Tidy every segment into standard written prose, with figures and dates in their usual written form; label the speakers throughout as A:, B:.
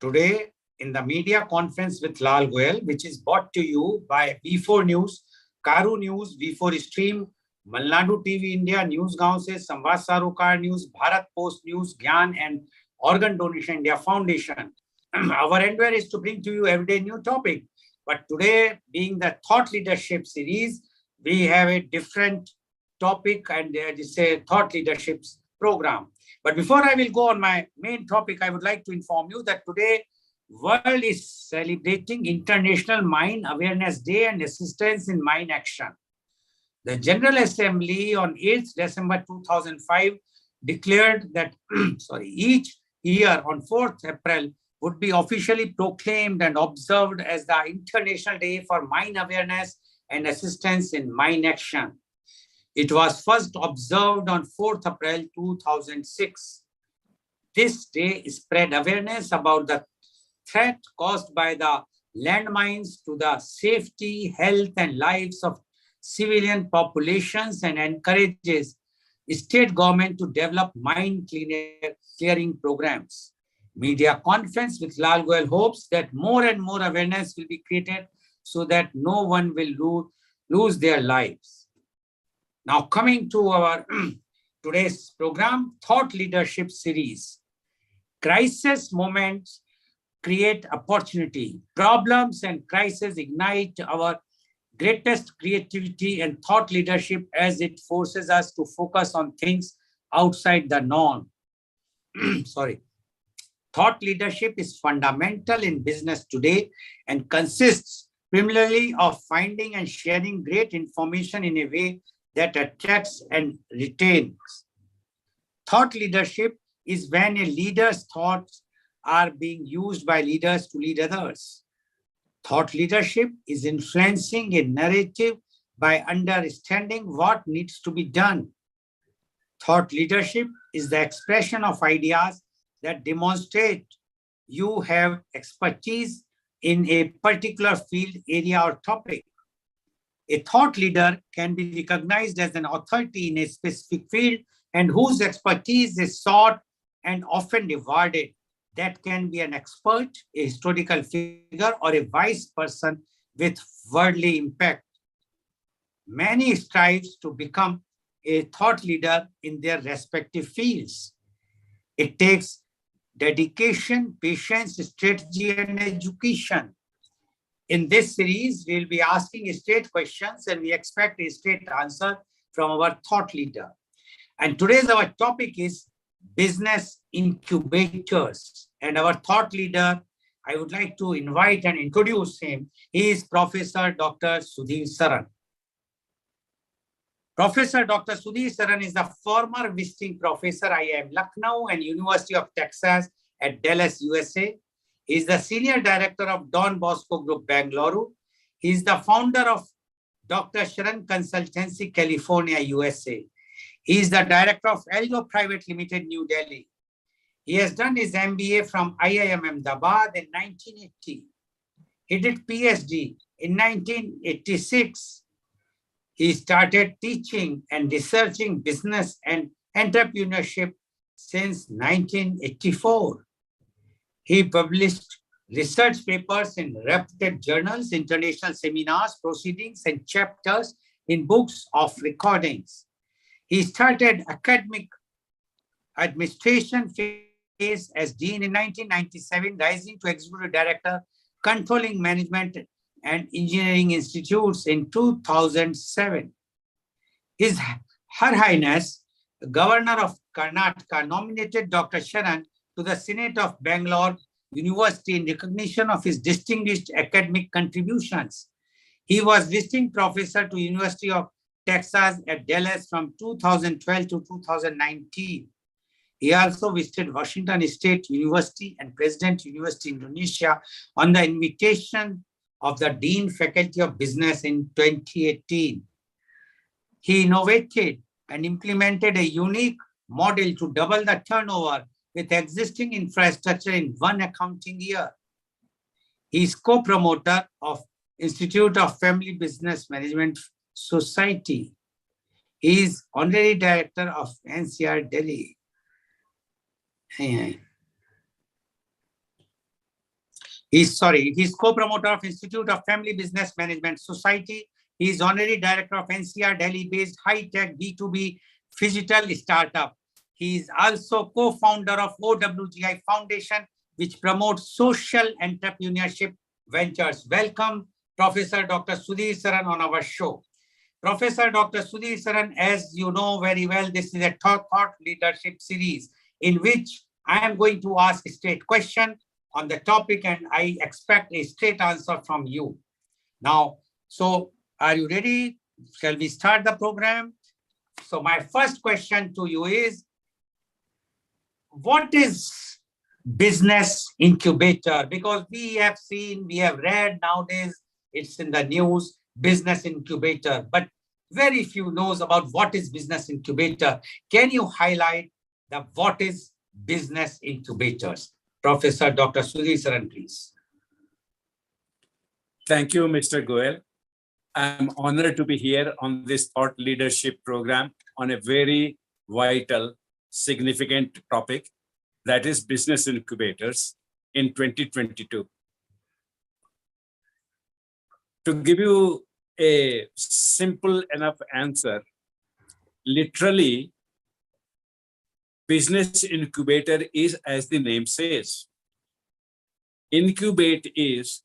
A: today in the media conference with Lal Goel, which is brought to you by V4 News, Karu News, V4 Stream, Malnadu TV India, News Gaon se, Samvad Sarokar News, Bharat Post News, Gyan and Organ Donation India Foundation. Our endeavor is to bring to you everyday new topic. But today, being the Thought Leadership series, we have a different topic and it is a Thought Leadership program. But before I will go on my main topic, I would like to inform you that today, world is celebrating International Mine Awareness Day and Assistance in Mine Action. The General Assembly on 8th December 2005 declared that each year on 4th April would be officially proclaimed and observed as the International Day for Mine Awareness and Assistance in Mine Action. It was first observed on 4th April 2006. This day spread awareness about the threat caused by the landmines to the safety, health, and lives of civilian populations and encourages state government to develop mine clearing programs. Media conference with Lal Goel hopes that more and more awareness will be created so that no one will lose their lives. Now coming to our today's program, Thought Leadership Series. Crisis moments create opportunity. Problems and crises ignite our greatest creativity and thought leadership as it forces us to focus on things outside the norm. Thought leadership is fundamental in business today and consists primarily of finding and sharing great information in a way that attracts and retains. Thought leadership is when a leader's thoughts are being used by leaders to lead others. Thought leadership is influencing a narrative by understanding what needs to be done. Thought leadership is the expression of ideas that demonstrate you have expertise in a particular field, area, or topic. A thought leader can be recognized as an authority in a specific field and whose expertise is sought and often rewarded. That can be an expert, a historical figure, or a wise person with worldly impact. Many strive to become a thought leader in their respective fields. It takes dedication, patience, strategy, and education. In this series, we'll be asking straight questions and we expect a straight answer from our thought leader. And today's our topic is business incubators. And our thought leader, I would like to invite and introduce him. He is Professor Dr. Sudhir Saran. Professor Dr. Sudhir Saran is the former visiting professor IIM Lucknow and University of Texas at Dallas, USA. He is the senior director of Don Bosco Group, Bangalore. He is the founder of Dr. Sharan Consultancy, California, USA. He is the director of Elgo Private Limited, New Delhi. He has done his MBA from IIM Ahmedabad in 1980. He did PhD in 1986. He started teaching and researching business and entrepreneurship since 1984. He published research papers in reputed journals, international seminars, proceedings, and chapters in books of recordings. He started academic administration phase as dean in 1997, rising to executive director, controlling management and engineering institutes in 2007. Her Highness, Governor of Karnataka, nominated Dr. Sharan to the Senate of Bangalore University in recognition of his distinguished academic contributions. He was visiting professor to University of Texas at Dallas from 2012 to 2019. He also visited Washington State University and President University Indonesia on the invitation of the Dean Faculty of Business in 2018. He innovated and implemented a unique model to double the turnover with existing infrastructure in one accounting year. He is co-promoter of Institute of Family Business Management Society. He is honorary director of NCR Delhi. He's co-promoter of Institute of Family Business Management Society. He is honorary director of NCR Delhi-based high-tech B2B digital startup. He is also co-founder of OWGI Foundation, which promotes social entrepreneurship ventures. Welcome, Professor Dr. Sudhir Saran on our show. Professor Dr. Sudhir Saran, as you know very well, this is a thought leadership series in which I am going to ask a straight question on the topic and I expect a straight answer from you. Now, so are you ready? Shall we start the program? So my first question to you is, what is business incubator? Because we have seen, we have read nowadays, it's in the news, business incubator, but very few knows about what is business incubator. Can you highlight the what is business incubators? Professor Dr. Sudhir Saran, please.
B: Thank you, Mr. Goel. I'm honored to be here on this thought leadership program on a very vital, significant topic, that is business incubators in 2022. To give you a simple enough answer, literally, business incubator is as the name says. Incubate is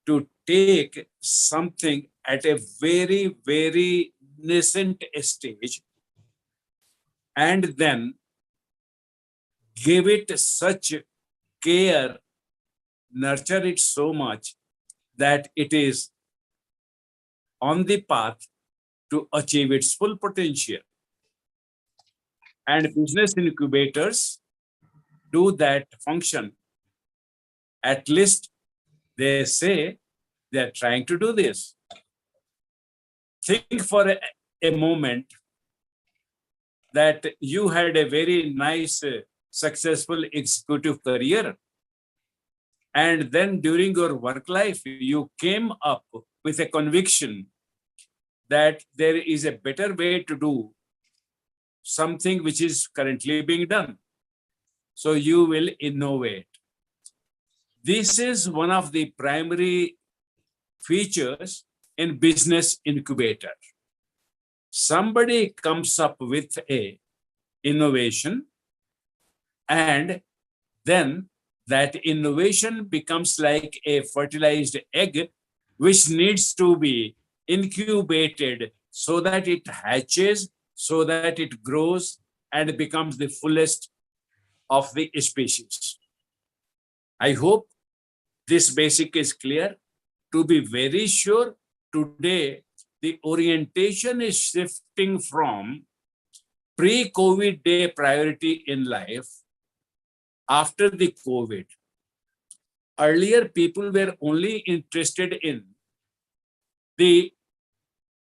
B: to take something at a very, very nascent stage and then give it such care, nurture it so much that it is on the path to achieve its full potential. And business incubators do that function. At least they say they're trying to do this. Think for a moment that you had a very nice, successful executive career. And then during your work life, you came up with a conviction that there is a better way to do something which is currently being done. So you will innovate. This is one of the primary features in business incubator. Somebody comes up with a innovation and then that innovation becomes like a fertilized egg which needs to be incubated so that it hatches, so that it grows and becomes the fullest of the species. I hope this basic is clear. To be very sure, today the orientation is shifting from pre-COVID day priority in life after the COVID. Earlier, people were only interested in the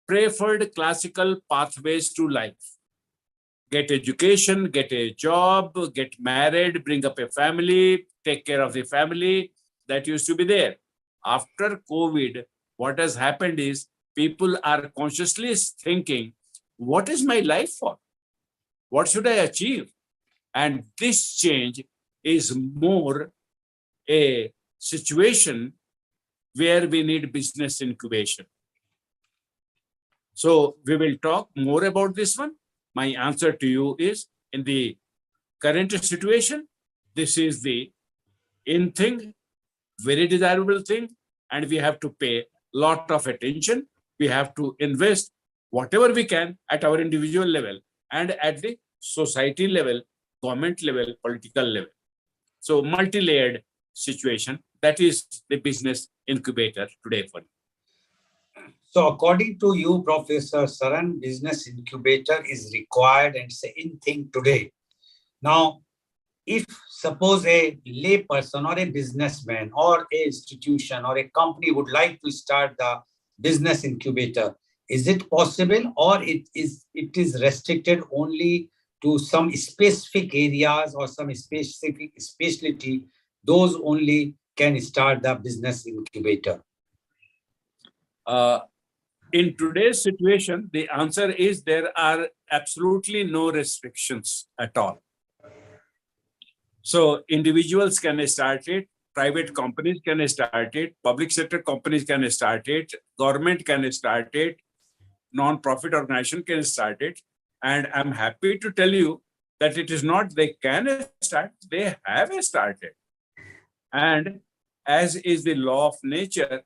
B: preferred classical pathways to life. Get education, get a job, get married, bring up a family, take care of the family. That used to be there. After COVID, what has happened is people are consciously thinking, what is my life for? What should I achieve? And this change is more a situation where we need business incubation. So we will talk more about this one. My answer to you is, in the current situation, this is the in thing, very desirable thing, and we have to pay a lot of attention. We have to invest whatever we can at our individual level and at the society level, government level, political level. So multi-layered situation, that is the business incubator today for you.
A: So according to you, Professor Saran, business incubator is required and it's in thing today. Now, if suppose a lay person or a businessman or a institution or a company would like to start the business incubator, is it possible or it is restricted only to some specific areas or some specific specialty, those only can start the business incubator?
B: In today's situation, the answer is there are absolutely no restrictions at all. So individuals can start it, private companies can start it, public sector companies can start it, government can start it, non-profit organization can start it. And I'm happy to tell you that it is not they can start, they have started. And as is the law of nature,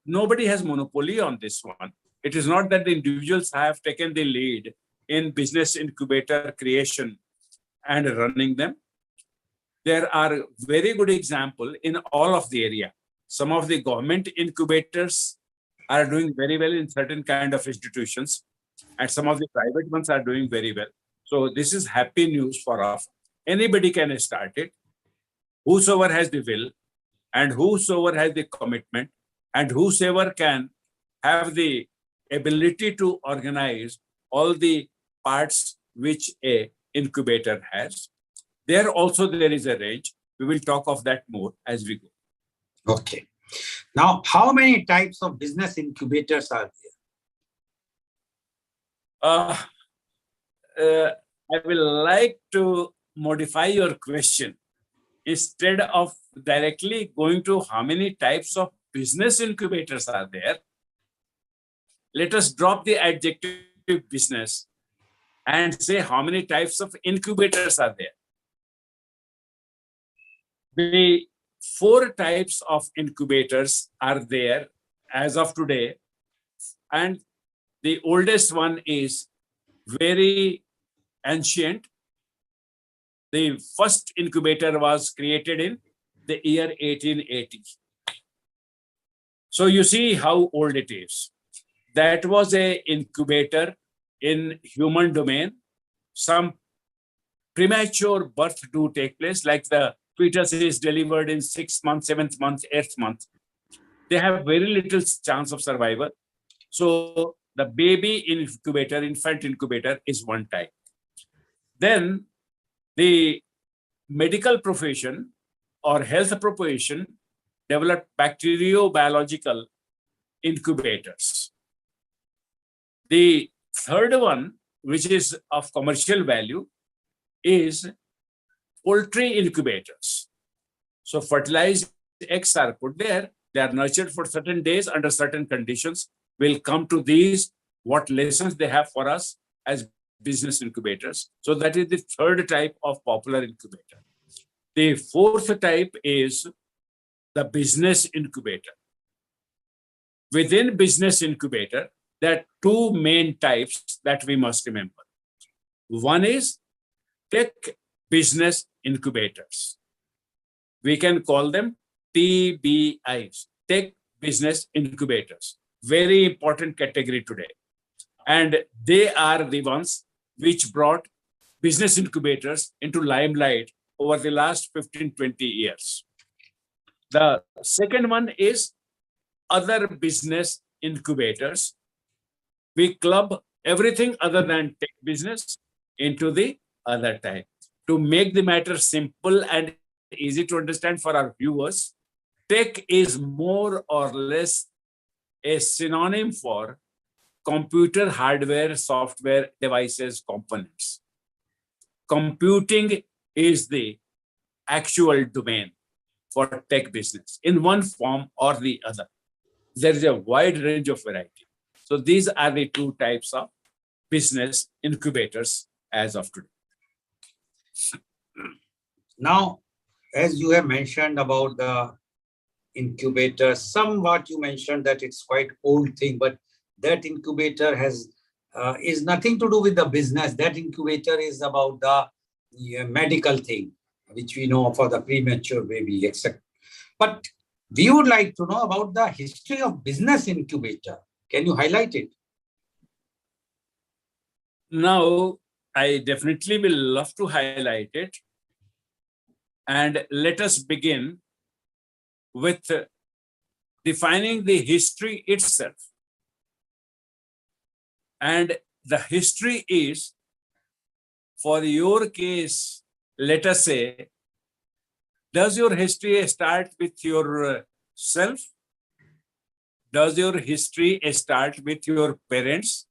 B: nobody has monopoly on this one. It is not that the individuals have taken the lead in business incubator creation and running them. There are very good examples in all of the area. Some of the government incubators are doing very well in certain kind of institutions, and some of the private ones are doing very well. So this is happy news for us. Anybody can start it. Whosoever has the will, and whosoever has the commitment, and whosoever can have the ability to organize all the parts which a incubator has. There also there is a range. We will talk of that more as we go.
A: Okay. Now, how many types of business incubators are
B: there? I will like to modify your question. Instead of directly going to how many types of business incubators are there, let us drop the adjective business and say how many types of incubators are there. The 4 types of incubators are there as of today, and the oldest one is very ancient. The first incubator was created in the year 1880. So you see how old it is. That was an incubator in human domain. Some premature birth do take place, like the fetus is delivered in 6th month, 7th month, 8th month. They have very little chance of survival. So the baby incubator, infant incubator is one type. Then the medical profession or health profession developed bacteriobiological incubators. The third one, which is of commercial value, is poultry incubators. So fertilized eggs are put there. They are nurtured for certain days under certain conditions. We'll come to these, what lessons they have for us as business incubators. So that is the third type of popular incubator. The fourth type is the business incubator. Within business incubator, there are 2 main types that we must remember. One is tech business incubators. We can call them TBIs, tech business incubators. Very important category today. And they are the ones which brought business incubators into limelight over the last 15-20 years. The second one is other business incubators. We club everything other than tech business into the other type. To make the matter simple and easy to understand for our viewers, tech is more or less a synonym for computer hardware, software, devices, components. Computing is the actual domain for tech business in one form or the other. There is a wide range of variety. So these are the 2 types of business incubators as of today.
A: Now, as you have mentioned about the incubator, somewhat you mentioned that it's quite old thing, but that incubator has is nothing to do with the business. That incubator is about the medical thing, which we know for the premature baby, etc. But we would like to know about the history of business incubator. Can you highlight it?
B: Now, I definitely will love to highlight it. And let us begin with defining the history itself. And the history is, for your case, let us say, does your history start with yourself? Does your history start with your parents?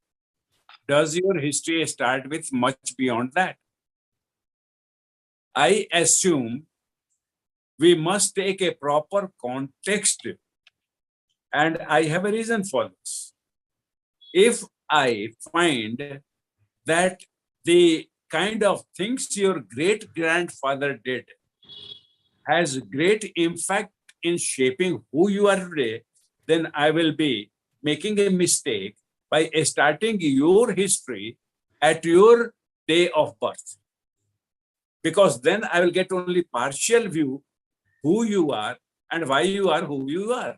B: Does your history start with much beyond that? I assume we must take a proper context. And I have a reason for this. If I find that the kind of things your great grandfather did has great impact in shaping who you are today, then I will be making a mistake by starting your history at your day of birth. Because then I will get only partial view who you are and why you are who you are.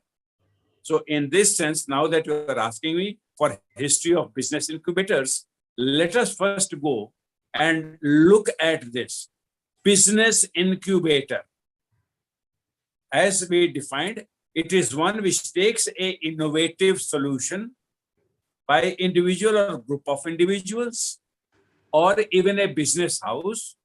B: So in this sense, now that you are asking me for history of business incubators, let us first go and look at this business incubator. As we defined, it is one which takes a innovative solution by individual or group of individuals or even a business house,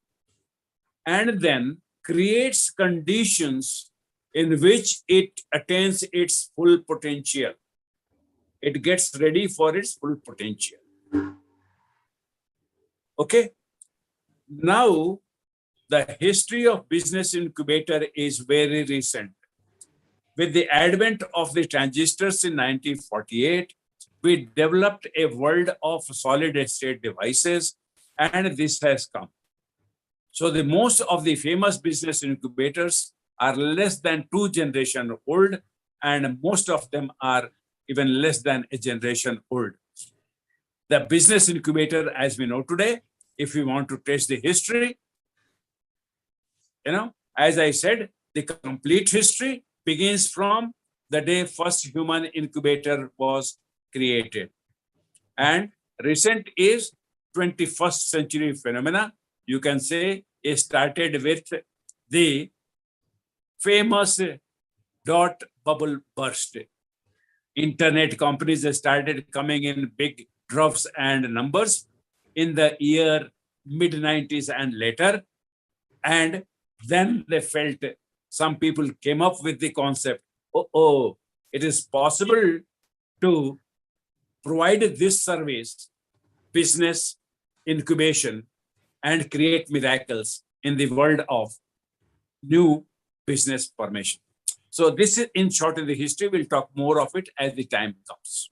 B: and then creates conditions in which it attains its full potential. It gets ready for its full potential. Okay. Now, the history of business incubator is very recent. With the advent of the transistors in 1948, we developed a world of solid state devices, and this has come. So the most of the famous business incubators are less than 2 generations old, and most of them are even less than a generation old. The business incubator, as we know today, if we want to trace the history, as I said, the complete history begins from the day first human incubator was created. And recent is 21st century phenomena. You can say it started with the famous dot bubble burst. Internet companies started coming in big drops and numbers in the year mid-90s and later. And then they felt, some people came up with the concept, it is possible to provide this service, business incubation, and create miracles in the world of new business formation. So this is in short in the history. We'll talk more of it as the time comes.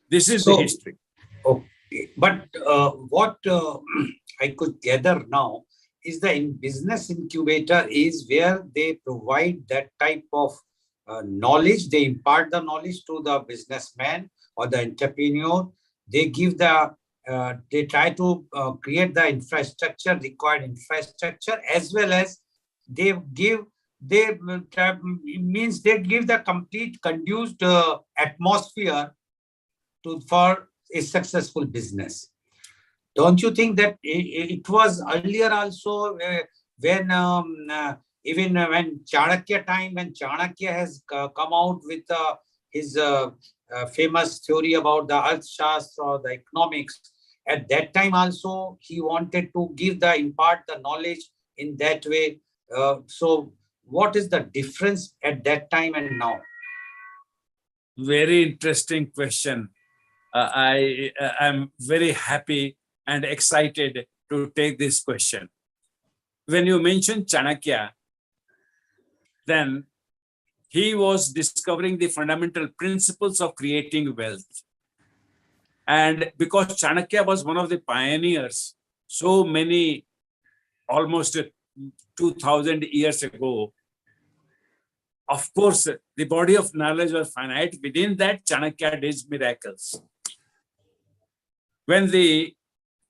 B: This is the history.
A: Okay, but what I could gather now is the business incubator is where they provide that type of knowledge. They impart the knowledge to the businessman or the entrepreneur. They give they try to create the infrastructure, required infrastructure, as well as they give they give the complete conducive atmosphere for a successful business. Don't you think that it was earlier also when even when Chanakya time, when Chanakya has come out with his famous theory about the Arthashastra or the economics, at that time also he wanted to impart the knowledge in that way. So what is the difference at that time and now?
B: Very interesting question. I am very happy and excited to take this question. When you mention Chanakya, then he was discovering the fundamental principles of creating wealth. And because Chanakya was one of the pioneers, so many, almost 2000 years ago, of course, the body of knowledge was finite. Within that, Chanakya did miracles. When the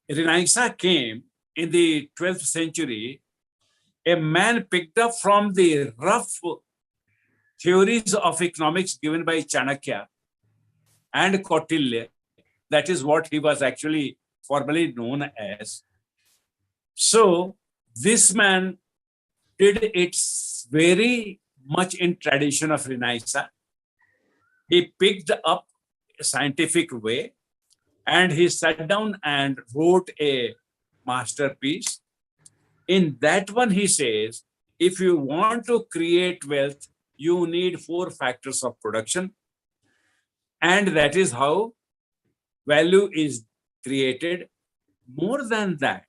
B: Renaissance came in the 12th century, a man picked up from the rough theories of economics given by Chanakya and Kautilya. That is what he was actually formally known as. So this man did it very much in tradition of Renaissance. He picked up a scientific way and he sat down and wrote a masterpiece. In that one, he says, if you want to create wealth, you need 4 factors of production. And that is how value is created. More than that,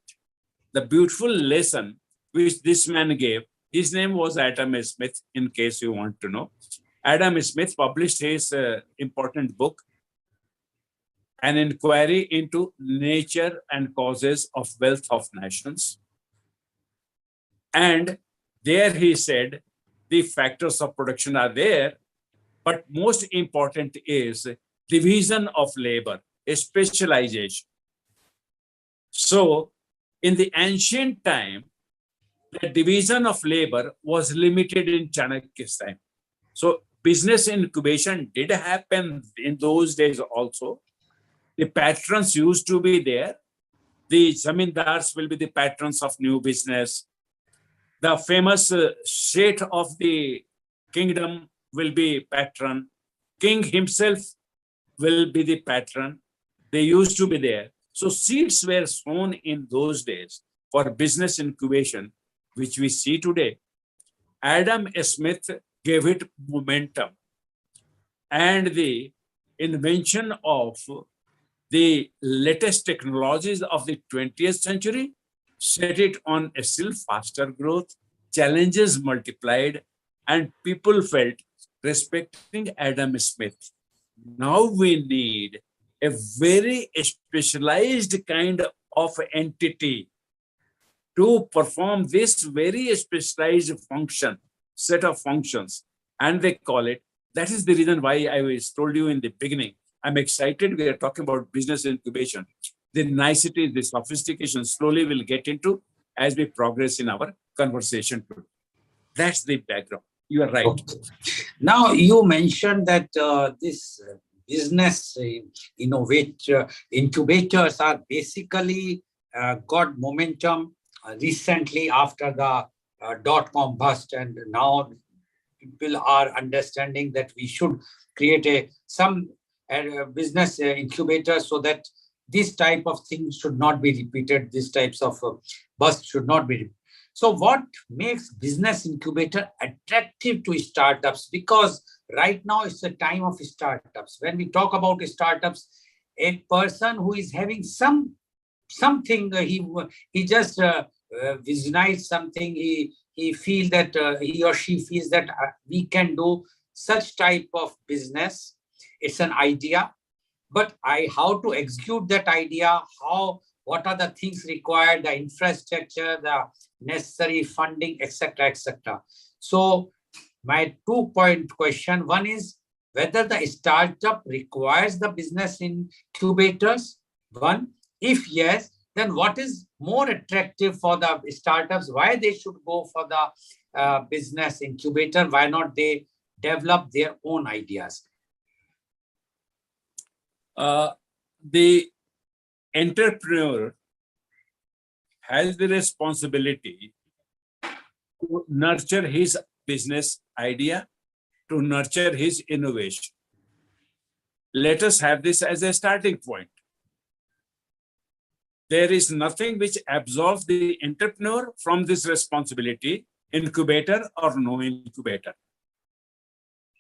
B: the beautiful lesson which this man gave His name was Adam Smith, in case you want to know. Adam Smith published his important book, An Inquiry into Nature and Causes of Wealth of Nations. And there he said the factors of production are there, but most important is division of labor, a specialization. So in the ancient time, the division of labor was limited in Chanakya's time. So business incubation did happen in those days also. The patrons used to be there. The zamindars will be the patrons of new business. The famous Seth of the kingdom will be patron. King himself will be the patron. They used to be there. So seeds were sown in those days for business incubation, which we see today. Adam Smith gave it momentum. And the invention of the latest technologies of the 20th century set it on a still faster growth, challenges multiplied, and people felt respecting Adam Smith. Now we need a very specialized kind of entity to perform this very specialized function, set of functions, and they call it. That is the reason why I told you in the beginning, I'm excited we are talking about business incubation. The nicety, the sophistication slowly we'll get into as we progress in our conversation today. That's the background. You are right.
A: Okay. Now you mentioned that this business incubators are basically got momentum recently after the dot-com bust, and now people are understanding that we should create some business incubators so that this type of things should not be repeated. These types of bust should not be repeated. So what makes business incubator attractive to startups? Because right now it's a time of startups. When we talk about startups, a person who is having something, he just visualize something, he feels that he or she feels that we can do such type of business. It's an idea, but how to execute that idea, what are the things required, the infrastructure, the necessary funding, etc., etc. So my 2-point question, one is whether the startup requires the business incubators. One, if yes, then what is more attractive for the startups? Why they should go for the business incubator? Why not they develop their own ideas?
B: The entrepreneur has the responsibility to nurture his business idea, to nurture his innovation. Let us have this as a starting point. There is nothing which absolves the entrepreneur from this responsibility, incubator or no incubator.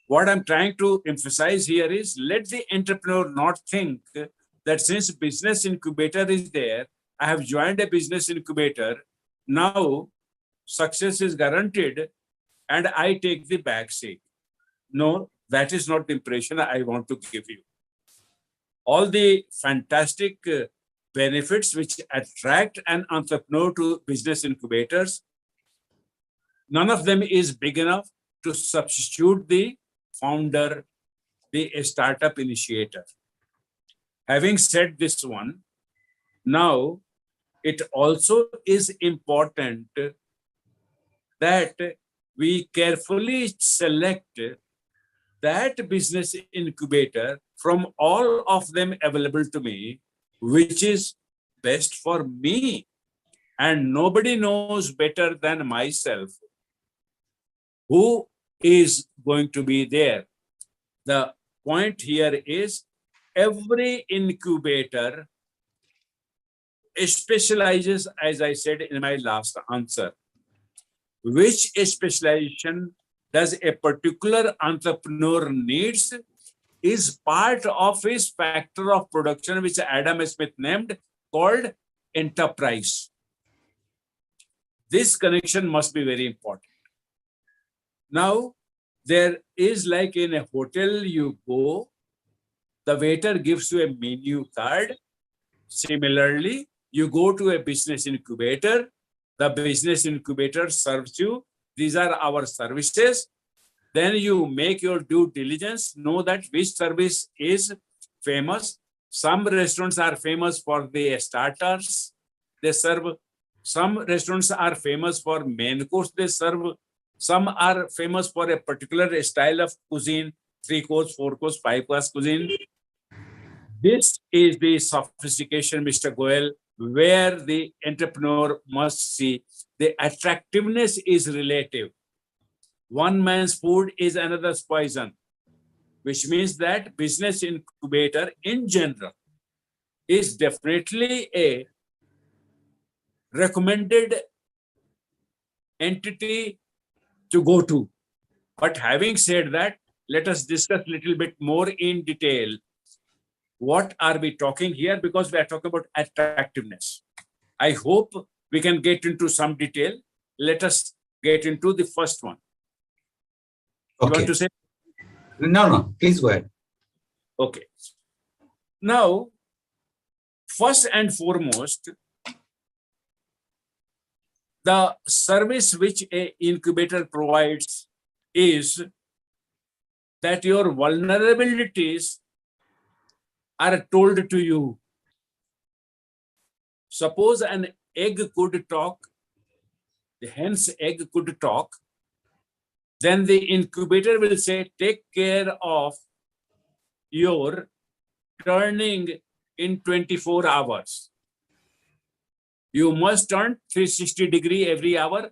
B: What I'm trying to emphasize here is, let the entrepreneur not think that since business incubator is there, I have joined a business incubator, now success is guaranteed and I take the back seat. No, that is not the impression I want to give you. All the fantastic benefits which attract an entrepreneur to business incubators, none of them is big enough to substitute the founder, the startup initiator. Having said this one, now it also is important that we carefully select that business incubator from all of them available to me, which is best for me. And nobody knows better than myself who is going to be there. The point here is every incubator specializes, as I said in my last answer. Which specialization does a particular entrepreneur needs is part of his factor of production, which Adam Smith named called enterprise. This connection must be very important. Now, there is like in a hotel you go, the waiter gives you a menu card. Similarly, you go to a business incubator, the business incubator serves you. These are our services. Then you make your due diligence, know that which service is famous. Some restaurants are famous for the starters they serve. Some restaurants are famous for main course they serve. Some are famous for a particular style of cuisine, 3 course, 4 course, 5 course cuisine. This is the sophistication, Mr. Goel, where the entrepreneur must see the attractiveness is relative. One man's food is another's poison, which means that business incubator in general is definitely a recommended entity to go to. But having said that, let us discuss a little bit more in detail. What are we talking here? Because we are talking about attractiveness. I hope we can get into some detail. Let us get into the first one. You want to say?
A: No, please go ahead.
B: Okay. Now, first and foremost, the service which an incubator provides is that your vulnerabilities are told to you. Suppose an egg could talk, the hen's egg could talk, then the incubator will say, take care of your turning in 24 hours. You must turn 360 degree every hour.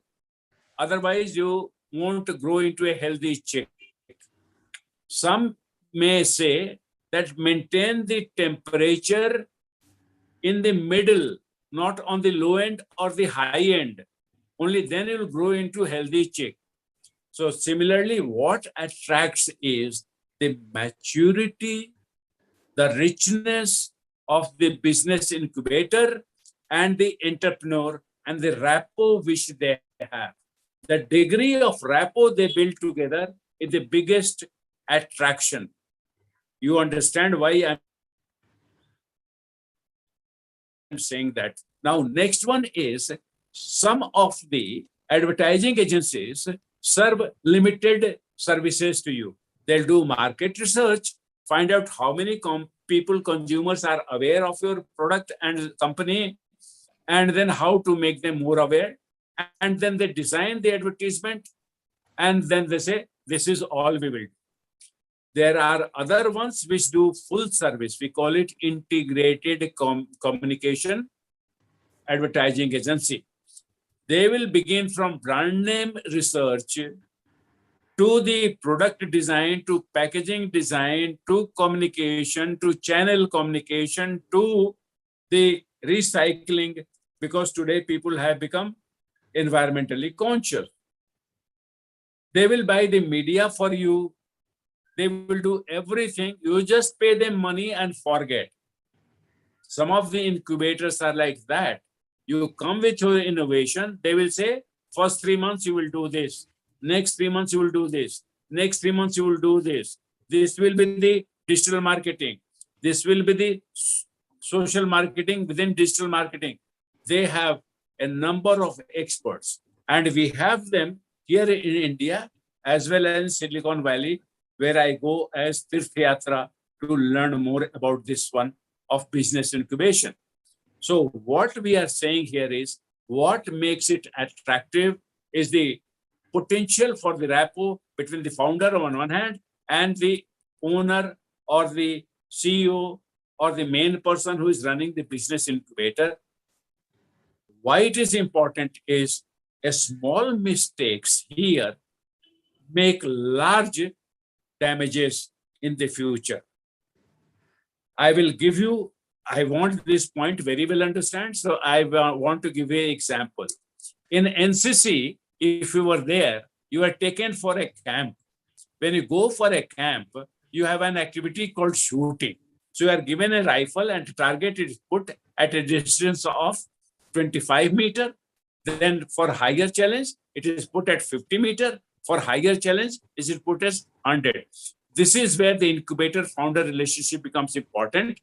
B: Otherwise, you won't grow into a healthy chick. Some may say that maintain the temperature in the middle, not on the low end or the high end. Only then it will grow into healthy chick. So similarly, what attracts is the maturity, the richness of the business incubator and the entrepreneur and the rapport which they have. The degree of rapport they build together is the biggest attraction. You understand why I'm saying that. Now, next one is some of the advertising agencies serve limited services to you. They'll do market research, find out how many consumers are aware of your product and company, and then how to make them more aware. And then they design the advertisement, and then they say, this is all we will do. There are other ones which do full service. We call it integrated communication advertising agency. They will begin from brand name research to the product design, to packaging design, to communication, to channel communication, to the recycling, because today people have become environmentally conscious. They will buy the media for you. They will do everything. You just pay them money and forget. Some of the incubators are like that. You come with your innovation, they will say, first 3 months you will do this. Next 3 months you will do this. Next 3 months you will do this. This will be the digital marketing. This will be the social marketing within digital marketing. They have a number of experts, and we have them here in India as well as in Silicon Valley, where I go as Tirth Yatra to learn more about this one of business incubation. So what we are saying here is, what makes it attractive is the potential for the rapport between the founder on one hand and the owner or the CEO or the main person who is running the business incubator. Why it is important is a small mistakes here make large damages in the future. I will give you, I want this point very well understand, so I want to give you an example. In NCC, if you were there, you are taken for a camp. When you go for a camp, you have an activity called shooting. So you are given a rifle and target is put at a distance of 25 meters. Then for higher challenge, it is put at 50 meters. For higher challenge, is it put as 100. This is where the incubator founder relationship becomes important.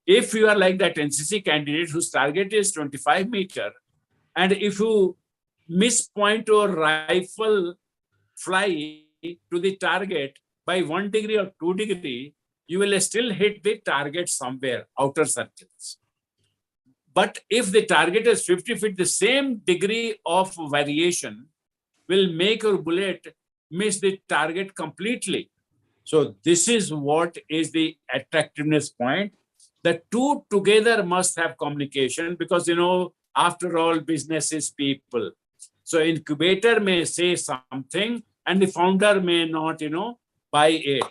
B: If you are like that NCC candidate whose target is 25 meter, and if you mispoint your rifle fly to the target by 1 degree or 2 degree, you will still hit the target somewhere, outer circles. But if the target is 50 feet, the same degree of variation will make your bullet miss the target completely. So this is what is the attractiveness point. The two together must have communication because, after all, business is people. So incubator may say something and the founder may not, buy it.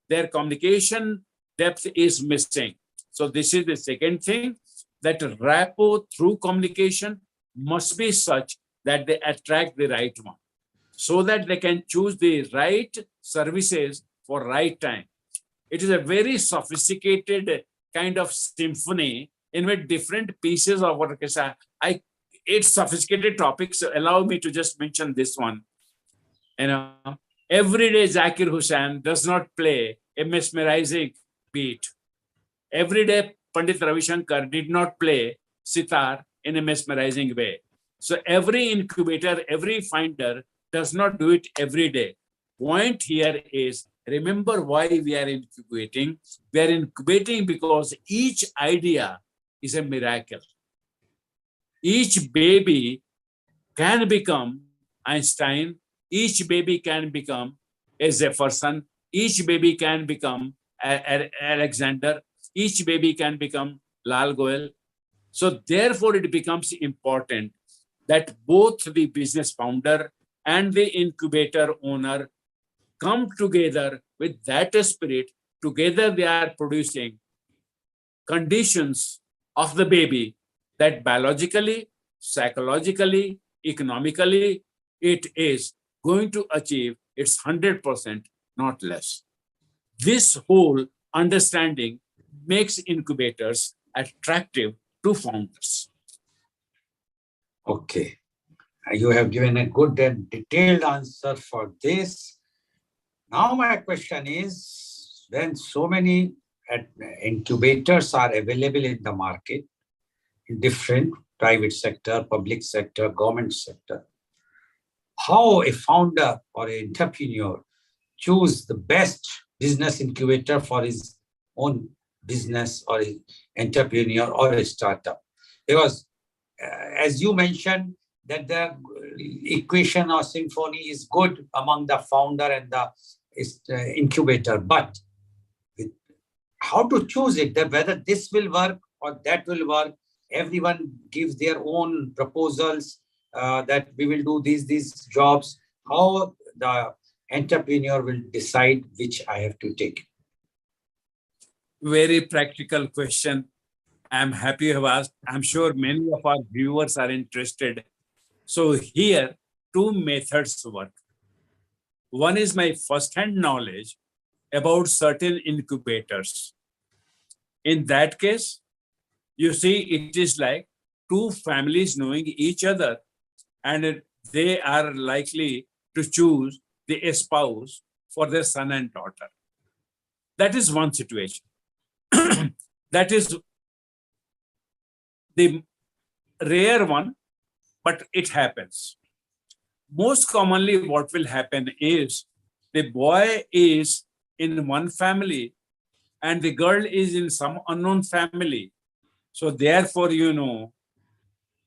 B: Their communication depth is missing. So this is the second thing, that rapport through communication must be such that they attract the right one, so that they can choose the right services for right time. It is a very sophisticated kind of symphony in which different pieces of orchestra. It's sophisticated topics. So allow me to just mention this one. Every day Zakir Hussain does not play a mesmerizing beat. Every day Pandit Ravi Shankar did not play sitar in a mesmerizing way. So every incubator, every finder does not do it every day. Point here is, remember why we are incubating. We are incubating because each idea is a miracle. Each baby can become Einstein. Each baby can become a Jefferson. Each baby can become Alexander. Each baby can become Lal Goel. So therefore, it becomes important that both the business founder and the incubator owner come together with that spirit. Together, they are producing conditions of the baby that biologically, psychologically, economically, it is going to achieve its 100%, not less. This whole understanding makes incubators attractive to founders.
A: Okay. You have given a good and detailed answer for this. Now my question is, when so many incubators are available in the market, in different private sector, public sector, government sector, how a founder or an entrepreneur choose the best business incubator for his own business or entrepreneur or a startup? Because as you mentioned, that the equation or symphony is good among the founder and the incubator, but how to choose it, that whether this will work or that will work? Everyone gives their own proposals that we will do these jobs. How the entrepreneur will decide which I have to take?
B: Very practical question. I'm happy you have asked. I'm sure many of our viewers are interested. So here, two methods work. One is my first-hand knowledge about certain incubators. In that case, you see, it is like two families knowing each other, and they are likely to choose the spouse for their son and daughter. That is one situation. That is the rare one, but it happens. Most commonly, what will happen is the boy is in one family and the girl is in some unknown family. So therefore,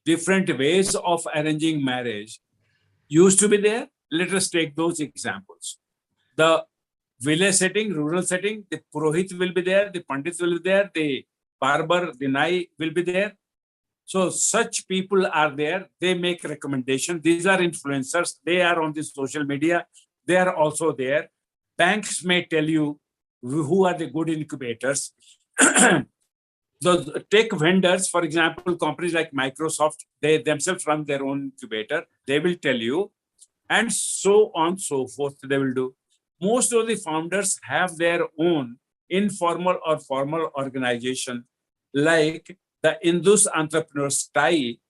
B: different ways of arranging marriage used to be there. Let us take those examples. The village setting, rural setting, the Purohit will be there, the Pandit will be there, the barber, the Nai will be there. So such people are there. They make recommendations. These are influencers. They are on the social media. They are also there. Banks may tell you who are the good incubators. So tech vendors, for example, companies like Microsoft, they themselves run their own incubator. They will tell you, and so on, so forth, they will do. Most of the founders have their own informal or formal organization, like the Indus Entrepreneurs TIE,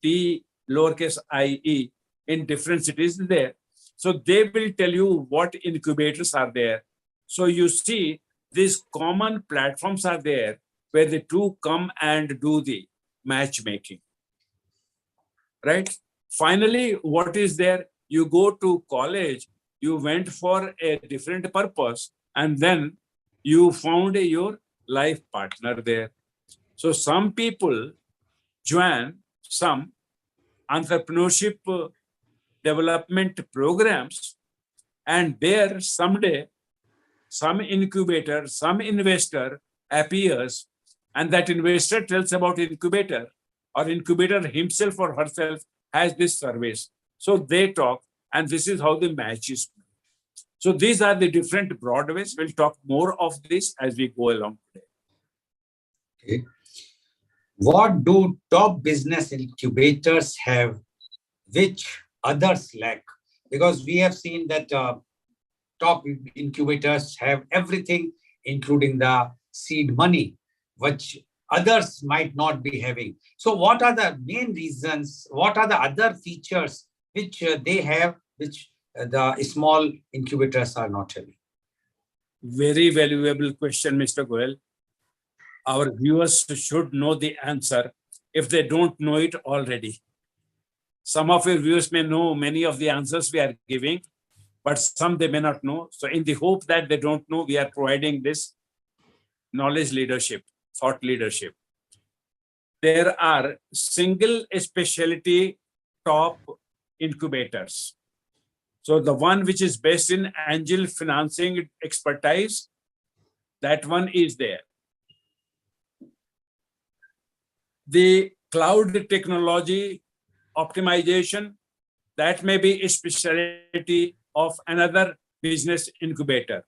B: T lowercase IE, in different cities there. So they will tell you what incubators are there. So you see, these common platforms are there where the two come and do the matchmaking, right? Finally, what is there? You go to college, you went for a different purpose, and then you found your life partner there. So some people join some entrepreneurship development programs, and there someday some incubator, some investor appears, and that investor tells about incubator, or incubator himself or herself has this service. So they talk, and this is how the match is. So these are the different broad ways. We'll talk more of this as we go along today.
A: Okay. What do top business incubators have which others lack? Because we have seen that top incubators have everything, including the seed money, which others might not be having. So what are the main reasons? What are the other features which they have, which the small incubators are not having?
B: Very valuable question, Mr. Goel. Our viewers should know the answer if they don't know it already. Some of your viewers may know many of the answers we are giving, but some they may not know. So in the hope that they don't know, we are providing this knowledge leadership, thought leadership. There are single specialty top incubators. So the one which is based in angel financing expertise, that one is there. The cloud technology optimization, that may be a specialty of another business incubator.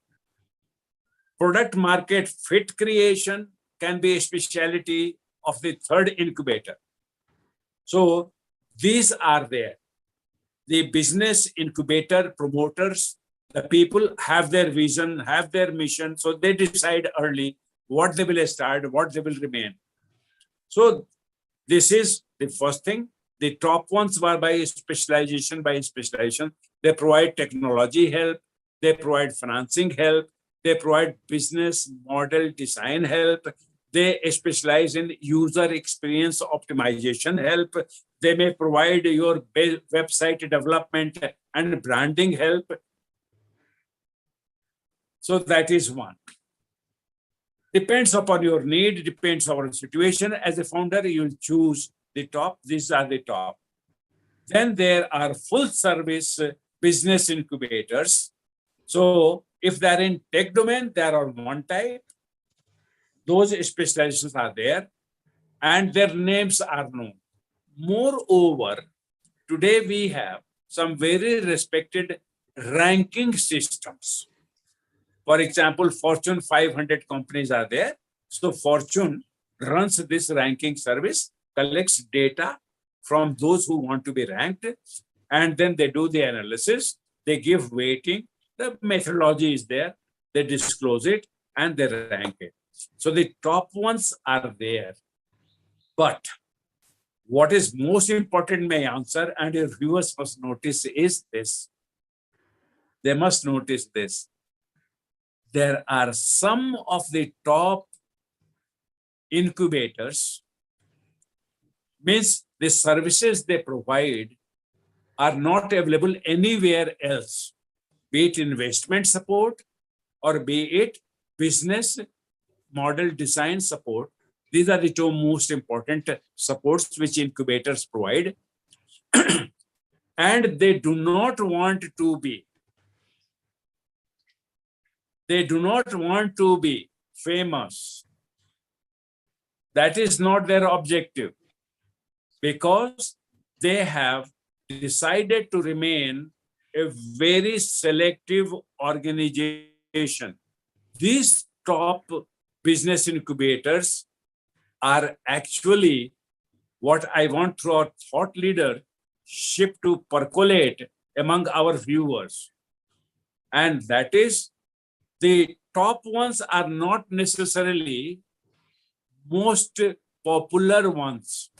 B: Product market fit creation can be a specialty of the third incubator. So these are there. The business incubator promoters, the people have their vision, have their mission, so they decide early what they will start, what they will remain. So this is the first thing. The top ones were by specialization. They provide technology help, they provide financing help, they provide business model design help, they specialize in user experience optimization help, they may provide your website development and branding help. So that is one. Depends upon your need, depends on your situation. As a founder, you'll choose the top. These are the top. Then there are full service business incubators. So if they're in tech domain, they are one type. Those specializations are there and their names are known. Moreover, today we have some very respected ranking systems. For example, Fortune 500 companies are there. So Fortune runs this ranking service, collects data from those who want to be ranked, and then they do the analysis, they give weighting, the methodology is there, they disclose it, and they rank it. So the top ones are there. But what is most important, my answer, and your viewers must notice is this. They must notice this. There are some of the top incubators, means the services they provide are not available anywhere else, be it investment support or be it business model design support. These are the two most important supports which incubators provide. And they do not want to be famous. That is not their objective, because they have decided to remain a very selective organization. These top business incubators are actually what I want through our thought leadership to percolate among our viewers. And that is, the top ones are not necessarily most popular ones,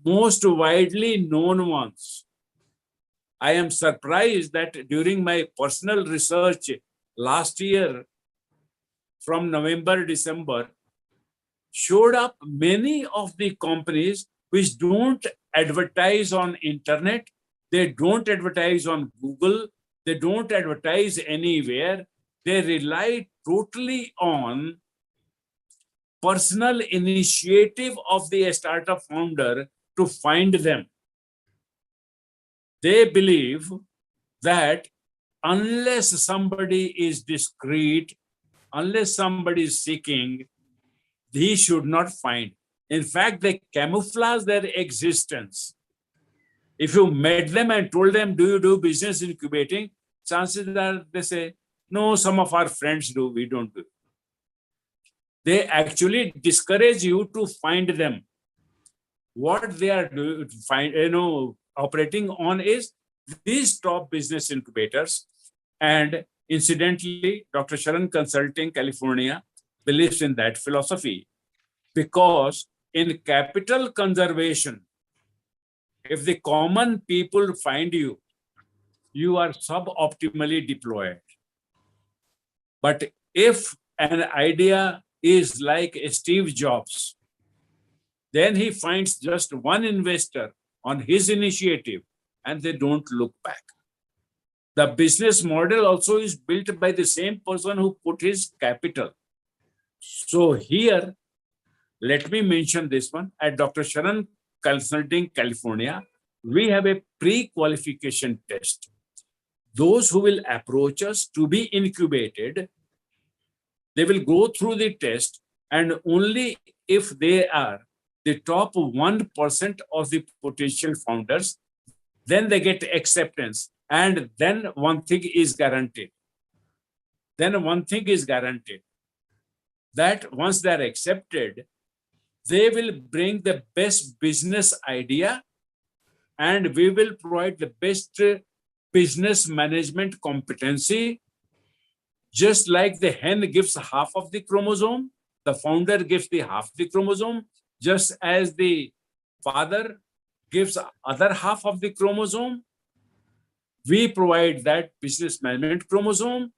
B: most widely known ones, I am surprised that during my personal research last year, from November, December, showed up many of the companies which don't advertise on internet, they don't advertise on Google, they don't advertise anywhere. They rely totally on personal initiative of the startup founder to find them. They believe that unless somebody is discreet, unless somebody is seeking, he should not find. In fact, they camouflage their existence. If you met them and told them, do you do business incubating? Chances are they say, no, some of our friends do, we don't do. They actually discourage you to find them. What they are doing, operating on is these top business incubators. And incidentally, Dr. Sharan Consulting, California, believes in that philosophy, because in capital conservation, if the common people find you, you are suboptimally deployed. But if an idea is like Steve Jobs, then he finds just one investor on his initiative and they don't look back. The business model also is built by the same person who put his capital. So here, let me mention this one. At Dr. Sharan Consulting, California, we have a pre-qualification test. Those who will approach us to be incubated, they will go through the test, and only if they are the top 1% of the potential founders, then they get acceptance. And then one thing is guaranteed. That once they are accepted, they will bring the best business idea and we will provide the best business management competency. Just like the hen gives half of the chromosome, the founder gives the half the chromosome, just as the father gives other half of the chromosome, we provide that business management chromosome,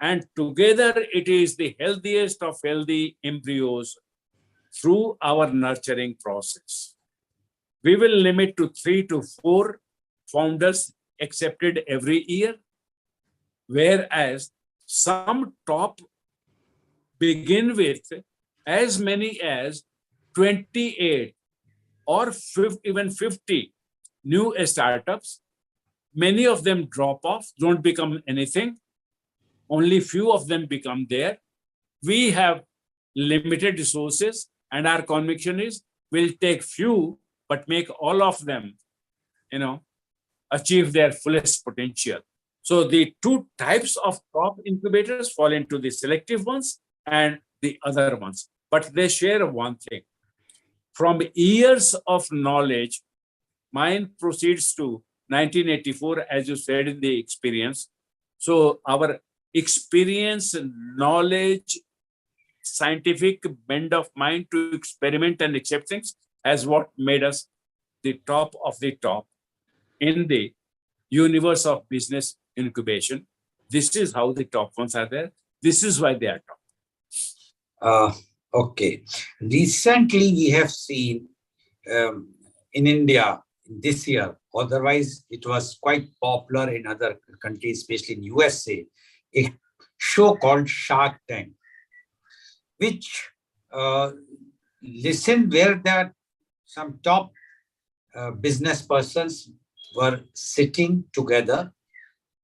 B: and together it is the healthiest of healthy embryos through our nurturing process. We will limit to 3 to 4 founders accepted every year, whereas some top begin with as many as 28 or even 50 new startups. Many of them drop off, don't become anything. Only few of them become there. We have limited resources, and our conviction is we'll take few, but make all of them, achieve their fullest potential. So the two types of top incubators fall into the selective ones and the other ones, but they share one thing. From years of knowledge, mine proceeds to 1984, as you said in the experience. So our experience, knowledge, scientific bend of mind to experiment and accept things has what made us the top of the top in the universe of business incubation. This is how the top ones are there. This is why they are top.
A: Okay. Recently, we have seen in India this year, otherwise it was quite popular in other countries, especially in USA, a show called Shark Tank, which listened where that some top business persons were sitting together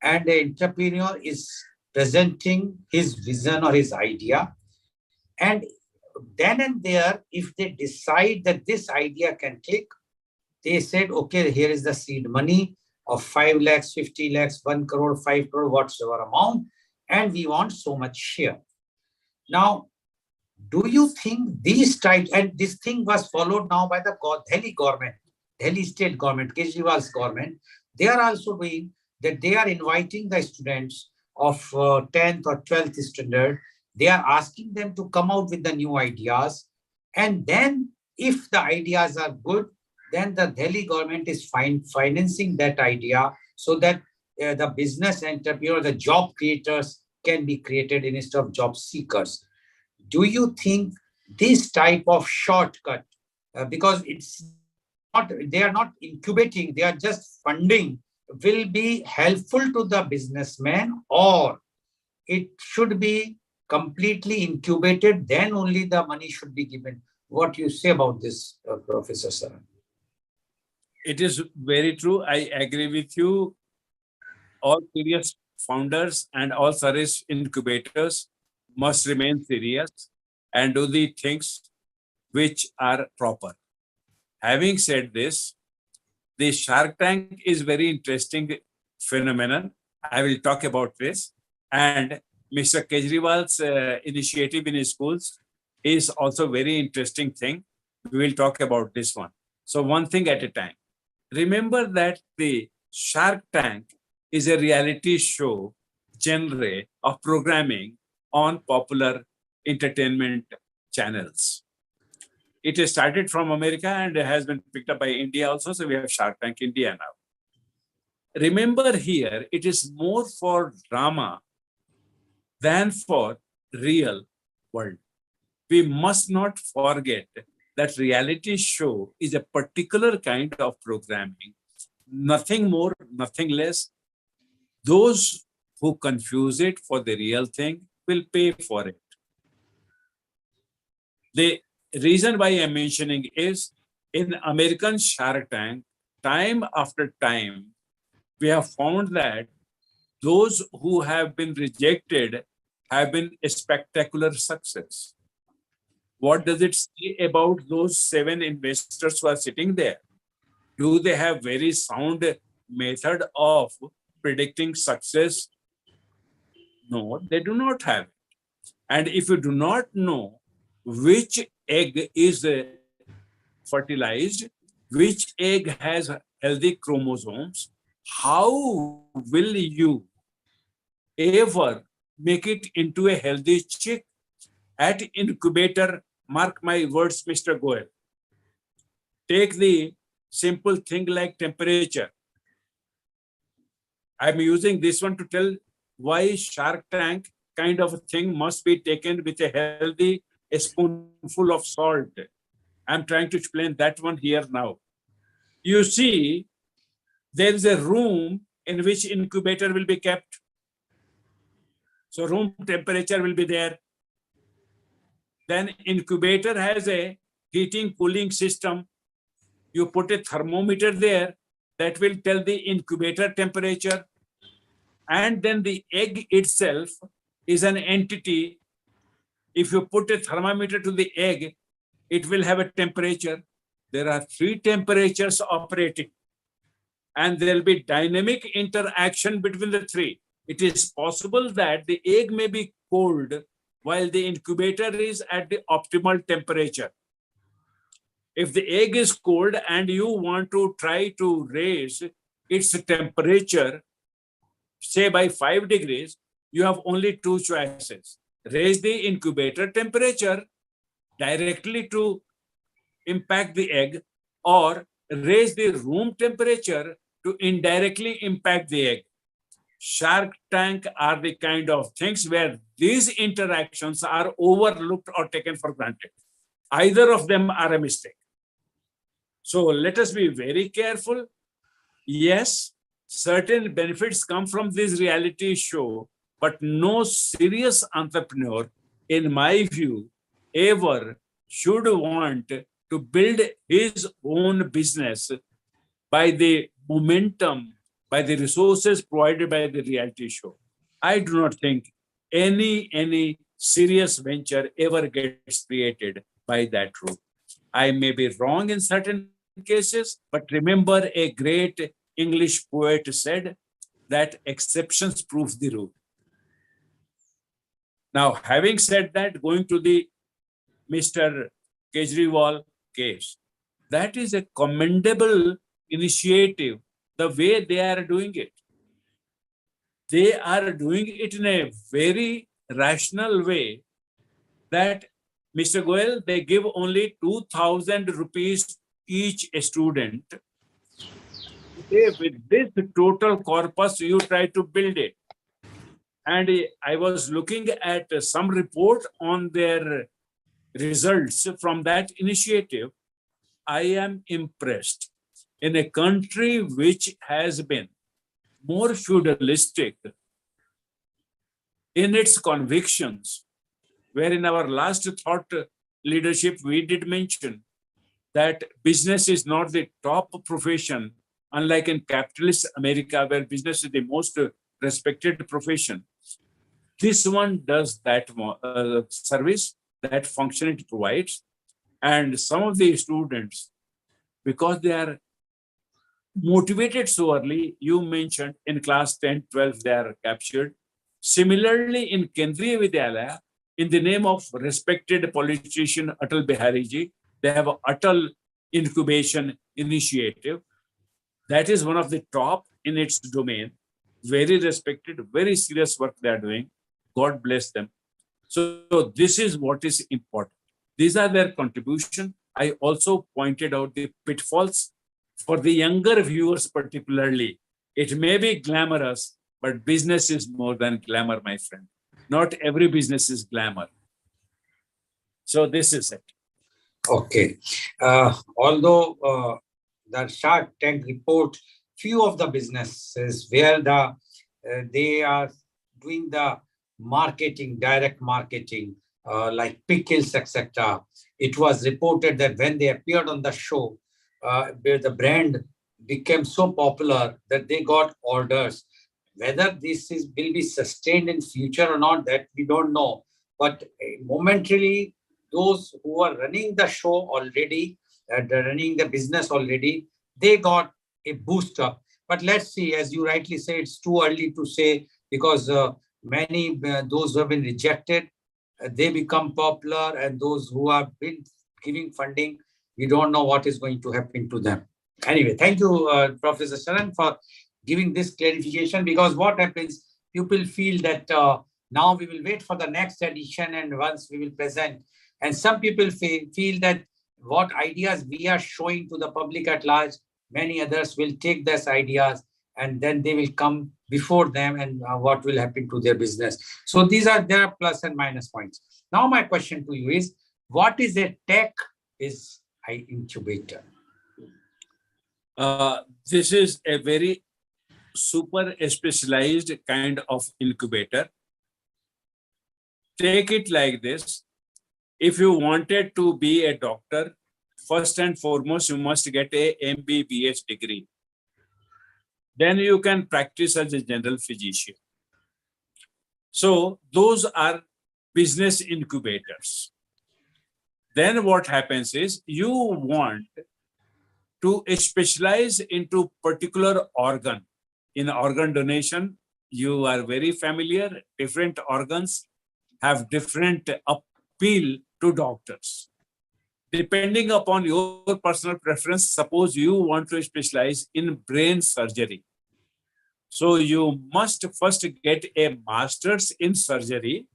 A: and the entrepreneur is presenting his vision or his idea. And then and there, if they decide that this idea can click, they said, okay, here is the seed money of 5 lakhs, 50 lakhs, 1 crore, 5 crore, whatsoever amount, and we want so much share. Now, do you think these types, and this thing was followed now by the Delhi government, Delhi state government, Kejriwal's government, they are also doing that. They are inviting the students of 10th or 12th standard. They are asking them to come out with the new ideas. And then if the ideas are good, then the Delhi government is financing that idea so that the business entrepreneur, the job creators can be created instead of job seekers. Do you think this type of shortcut, because it's not, they are not incubating, they are just funding, will be helpful to the businessman, or it should be completely incubated, then only the money should be given? What do you say about this, Professor Saran?
B: It is very true. I agree with you. All serious founders and all service incubators must remain serious and do the things which are proper. Having said this, the Shark Tank is very interesting phenomenon. I will talk about this. And Mr. Kejriwal's initiative in his schools is also very interesting thing. We will talk about this one. So one thing at a time. Remember that the Shark Tank is a reality show genre of programming on popular entertainment channels. It is started from America and has been picked up by India also. So we have Shark Tank India now. Remember here, it is more for drama than for real world. We must not forget that reality show is a particular kind of programming, nothing more, nothing less. Those who confuse it for the real thing will pay for it. The reason why I'm mentioning is in American Shark Tank, time after time, we have found that those who have been rejected have been a spectacular success. What does it say about those 7 investors who are sitting there? Do they have very sound method of predicting success? No, they do not have it. And if you do not know which egg is fertilized, which egg has healthy chromosomes, how will you ever make it into a healthy chick? At incubator, mark my words, Mr. Goel, take the simple thing like temperature. I'm using this one to tell why Shark Tank kind of a thing must be taken with a healthy spoonful of salt. I'm trying to explain that one here now. You see, there is a room in which incubator will be kept. So room temperature will be there. Then incubator has a heating cooling system. You put a thermometer there that will tell the incubator temperature. And then the egg itself is an entity. If you put a thermometer to the egg, it will have a temperature. There are 3 temperatures operating, and there will be dynamic interaction between the 3. It is possible that the egg may be cold while the incubator is at the optimal temperature. If the egg is cold and you want to try to raise its temperature, say by 5 degrees, you have only 2 choices. Raise the incubator temperature directly to impact the egg, or raise the room temperature to indirectly impact the egg. Shark Tank are the kind of things where these interactions are overlooked or taken for granted. Either of them are a mistake. So let us be very careful. Yes, certain benefits come from this reality show, but no serious entrepreneur, in my view, ever should want to build his own business by the momentum, by the resources provided by the reality show. I do not think any serious venture ever gets created by that route. I may be wrong in certain cases, but remember a great English poet said that exceptions prove the rule. Now, having said that, going to the Mr. Kejriwal case, that is a commendable initiative, the way they are doing it. They are doing it in a very rational way that, Mr. Goel, they give only 2,000 rupees each student. say with this total corpus, you try to build it. And I was looking at some report on their results from that initiative. I am impressed. In a country which has been more feudalistic in its convictions, where in our last thought leadership, we did mention that business is not the top profession, unlike in capitalist America, where business is the most respected profession. This one does that service, that function it provides. And some of the students, because they are motivated so early, you mentioned in class 10, 12, they are captured. Similarly, in Kendriya Vidyalaya, in the name of respected politician Atal Bihari Ji, they have Atal Incubation Initiative. That is one of the top in its domain. Very respected, very serious work they are doing. God bless them. So this is what is important. These are their contribution. I also pointed out the pitfalls for the younger viewers particularly. It may be glamorous, but business is more than glamour, my friend. Not every business is glamour. So this is it.
A: Okay. Although the Shark Tank report, few of the businesses where they are doing the marketing, direct marketing, like pickles, etc. It was reported that when they appeared on the show, where the brand became so popular that they got orders. Whether will be sustained in future or not, that we don't know. But momentarily, those who are running the show already, running the business already, they got a boost up. But let's see, as you rightly say, it's too early to say, because many those who have been rejected, they become popular, and those who have been giving funding, we don't know what is going to happen to them. Anyway, thank you, Professor Sharan, for giving this clarification, because what happens, people feel that now we will wait for the next edition and once we will present. And some people feel that what ideas we are showing to the public at large, many others will take these ideas and then they will come before them, and what will happen to their business. So there are plus and minus points. Now my question to you is, what is a tech incubator?
B: This is a very super specialized kind of incubator. Take it like this. If you wanted to be a doctor, first and foremost, you must get a MBBS degree. Then you can practice as a general physician. So those are business incubators. Then what happens is, you want to specialize into particular organ. In organ donation, you are very familiar. Different organs have different appeal to doctors. Depending upon your personal preference, suppose you want to specialize in brain surgery. So you must first get a master's in surgery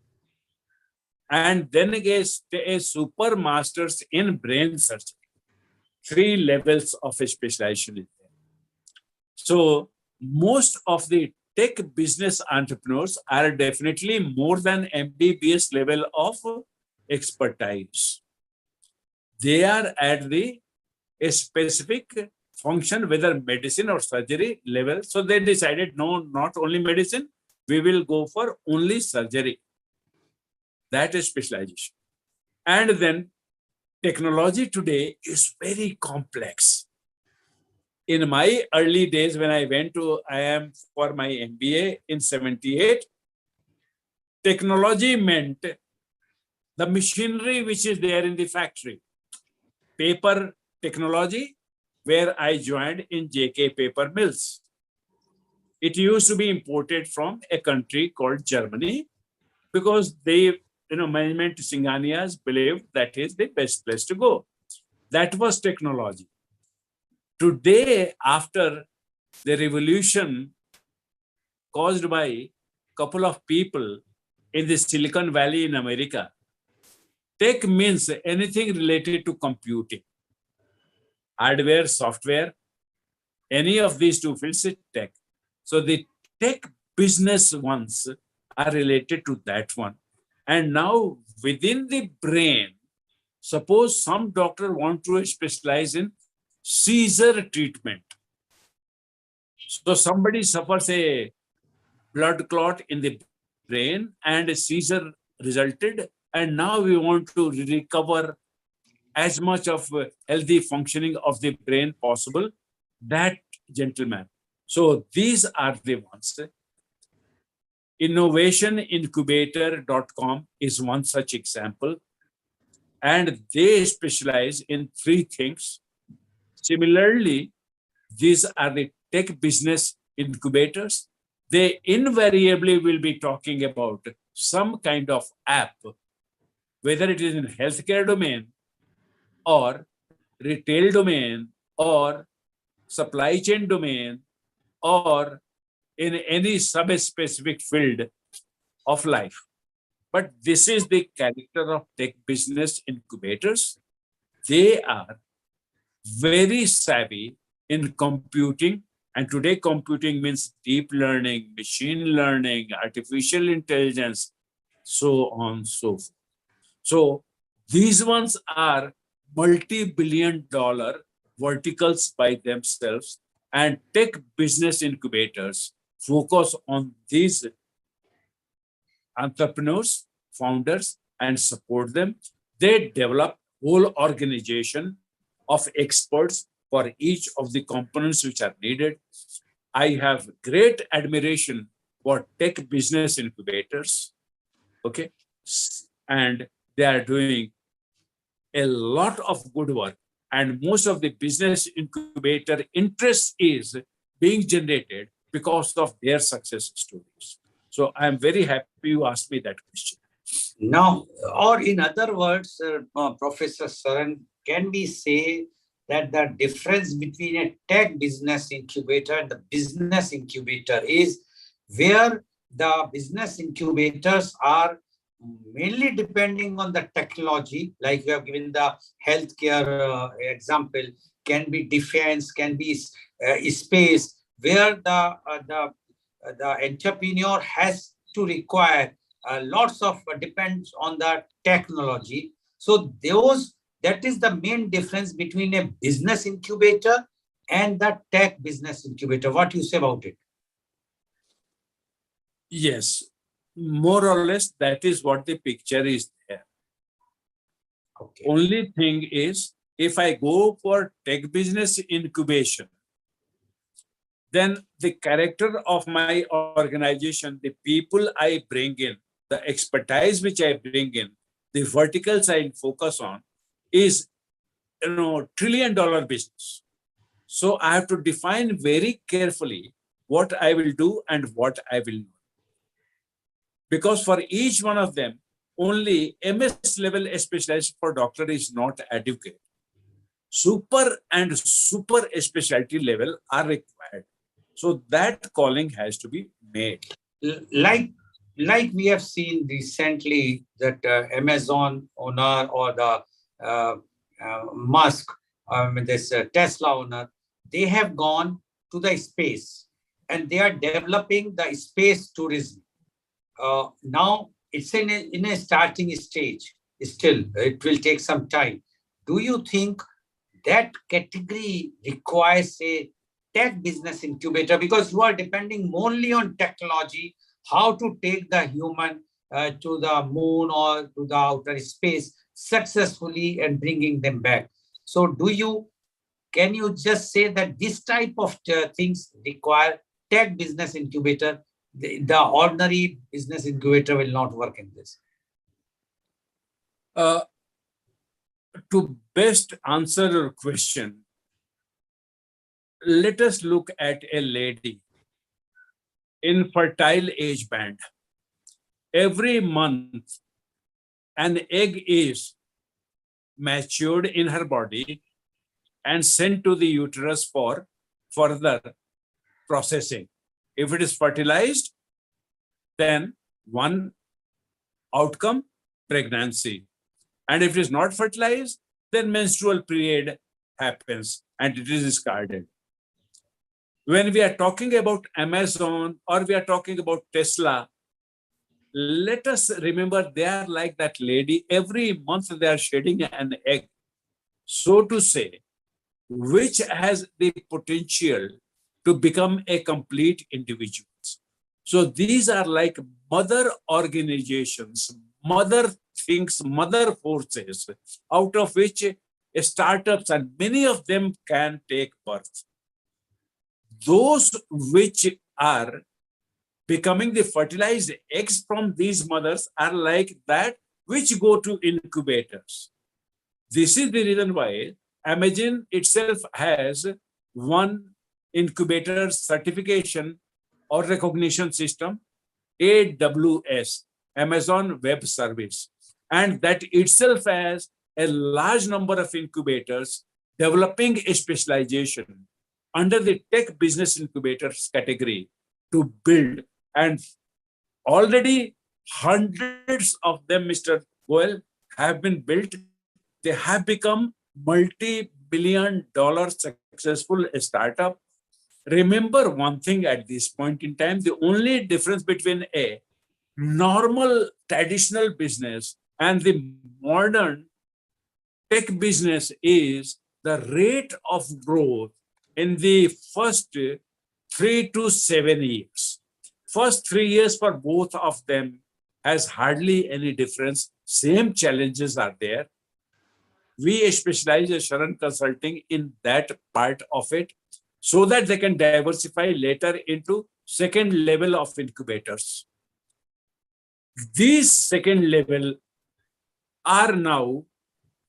B: and then get a super master's in brain surgery. 3 levels of specialization. So most of the tech business entrepreneurs are definitely more than MBBS level of expertise. They are at a specific function, whether medicine or surgery level. So they decided, no, not only medicine, we will go for only surgery. That is specialization. And then technology today is very complex. In my early days, when I went to IIM for my MBA in 78, technology meant the machinery which is there in the factory. Paper technology, where I joined in JK Paper Mills. It used to be imported from a country called Germany, because they, management Singhanias believed that is the best place to go. That was technology. Today, after the revolution caused by a couple of people in the Silicon Valley in America, tech means anything related to computing, hardware, software, any of these two fields is tech. So the tech business ones are related to that one. And now within the brain, suppose some doctor want to specialize in seizure treatment. So somebody suffers a blood clot in the brain and a seizure resulted, and now we want to recover as much of healthy functioning of the brain possible, that gentleman. So these are the ones. Innovationincubator.com is one such example, and they specialize in three things. Similarly, these are the tech business incubators. They invariably will be talking about some kind of app, whether it is in healthcare domain or retail domain or supply chain domain or in any sub-specific field of life. But this is the character of tech business incubators. They are very savvy in computing, and today computing means deep learning, machine learning, artificial intelligence, so on, so forth. So these ones are multi-billion-dollar verticals by themselves, and tech business incubators focus on these entrepreneurs, founders, and support them. They develop whole organization of experts for each of the components which are needed. I have great admiration for tech business incubators, okay? And they are doing a lot of good work. And most of the business incubator interest is being generated because of their success stories. So I'm very happy you asked me that question.
A: Now, or in other words, Professor Saran, can we say that the difference between a tech business incubator and the business incubator is where the business incubators are mainly depending on the technology, like you have given the healthcare example, can be defense, can be space, where the entrepreneur has to require lots of depends on the technology. So that is the main difference between a business incubator and the tech business incubator. What do you say about it?
B: Yes, more or less that is what the picture is there.
A: Okay.
B: Only thing is, if I go for tech business incubation, then the character of my organization, the people I bring in, the expertise which I bring in, the verticals I focus on is, trillion-dollar business. So I have to define very carefully what I will do and what I will not. Because for each one of them, only MS level specialized for doctor is not adequate. Super and super specialty level are required. So that calling has to be made.
A: Like we have seen recently that Amazon owner or the Musk, this Tesla owner, they have gone to the space and they are developing the space tourism. Now it's in a starting stage. Still, it will take some time. Do you think that category requires a tech business incubator, because you are depending only on technology, how to take the human to the moon or to the outer space successfully and bringing them back? So can you just say that this type of things require tech business incubator? The ordinary business incubator will not work in this.
B: To best answer your question, let us look at a lady in fertile age band. Every month, an egg is matured in her body and sent to the uterus for further processing. If it is fertilized, then one outcome, pregnancy. And if it is not fertilized, then menstrual period happens and it is discarded. when we are talking about Amazon or we are talking about Tesla, let us remember they are like that lady. Every month they are shedding an egg, so to say, which has the potential to become a complete individual. So these are like mother organizations, mother things, mother forces, out of which startups and many of them can take birth. Those which are becoming the fertilized eggs from these mothers are like that which go to incubators. This is the reason why Amazon itself has one incubator certification or recognition system, AWS, Amazon Web Service. And that itself has a large number of incubators developing a specialization under the tech business incubators category to build. And already hundreds of them, Mr. Goel, have been built. They have become multi-billion-dollar successful startup. Remember one thing at this point in time, the only difference between a normal traditional business and the modern tech business is the rate of growth in the first 3 to 7 years. First 3 years for both of them has hardly any difference. Same challenges are there. We specialize as Sharan Consulting in that part of it so that they can diversify later into second level of incubators. These second level are now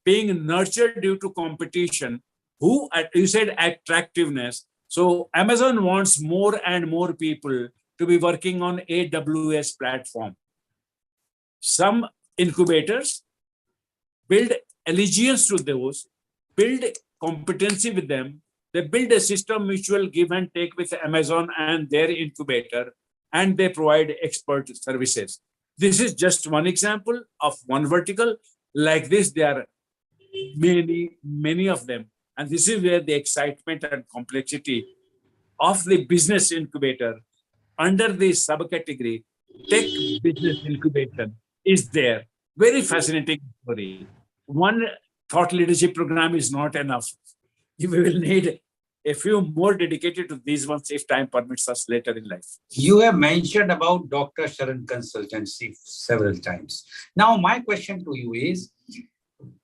B: being nurtured due to competition. Who, you said attractiveness. So Amazon wants more and more people to be working on AWS platform. Some incubators build allegiance to those, build competency with them. They build a system mutual give and take with Amazon and their incubator, and they provide expert services. This is just one example of one vertical. Like this, there are many of them. And this is where the excitement and complexity of the business incubator under the subcategory tech business incubation is there. Very fascinating story. One thought leadership program is not enough. We will need a few more dedicated to these ones if time permits us later in life.
A: You have mentioned about Dr. Sharan Consultancy several times. Now, my question to you is,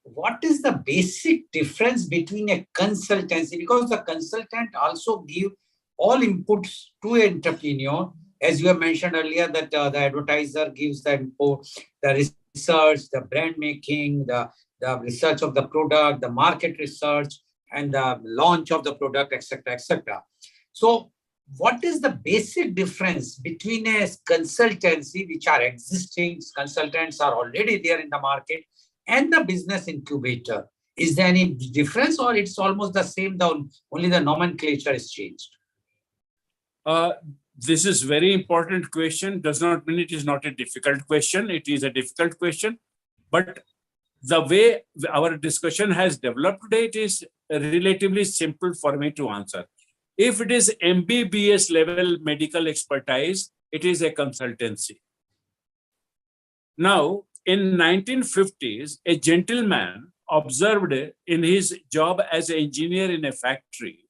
A: what is the basic difference between a consultancy? Because the consultant also give all inputs to an entrepreneur. As you have mentioned earlier, that the advertiser gives the input, the research, the brand making, the research of the product, the market research, and the launch of the product, etc., etc. So what is the basic difference between a consultancy, which are existing consultants are already there in the market, and the business incubator? Is there any difference, or it's almost the same, only the nomenclature is changed?
B: This is very important question. Does not mean it is not a difficult question. It is a difficult question. But the way our discussion has developed today, it is relatively simple for me to answer. If it is MBBS level medical expertise, it is a consultancy. Now, in 1950s, a gentleman observed in his job as an engineer in a factory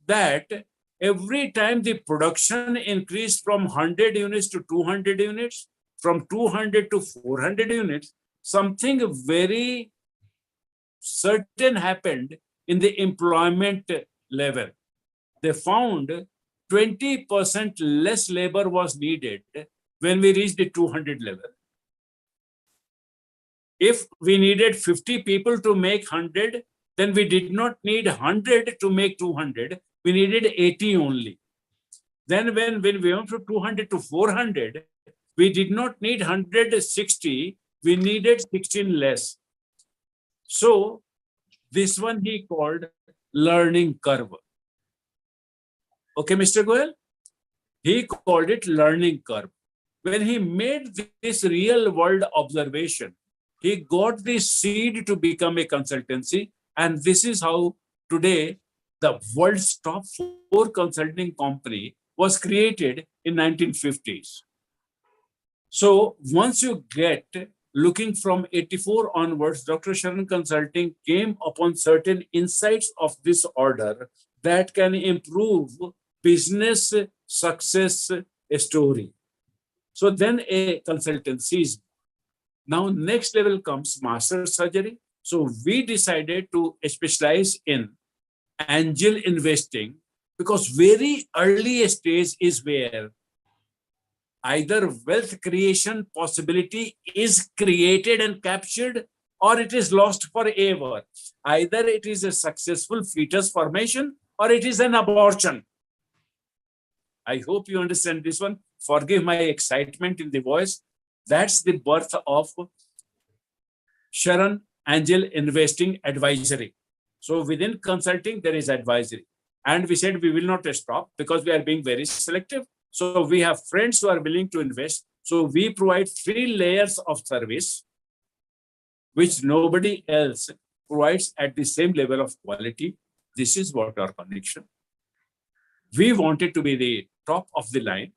B: that every time the production increased from 100 units to 200 units, from 200 to 400 units, something very certain happened in the employment level. They found 20% less labor was needed when we reached the 200 level. If we needed 50 people to make 100, then we did not need 100 to make 200. We needed 80 only. Then when we went from 200 to 400, we did not need 160. We needed 16 less. So this one he called learning curve. Okay, Mr. Goel? He called it learning curve. When he made this real world observation, he got the seed to become a consultancy. And this is how today the world's top 4 consulting company was created in 1950s. So once you get looking from 84 onwards, Dr. Sharan Consulting came upon certain insights of this order that can improve business success story. So then a consultancy is. Now next level comes master surgery. So we decided to specialize in angel investing because very early stage is where either wealth creation possibility is created and captured or it is lost forever. Either it is a successful fetus formation or it is an abortion. I hope you understand this one. Forgive my excitement in the voice. That's the birth of Sharan Angel Investing Advisory. So within consulting, there is advisory. And we said we will not stop because we are being very selective. So we have friends who are willing to invest. So we provide 3 layers of service, which nobody else provides at the same level of quality. This is what our connection. We wanted to be the top of the line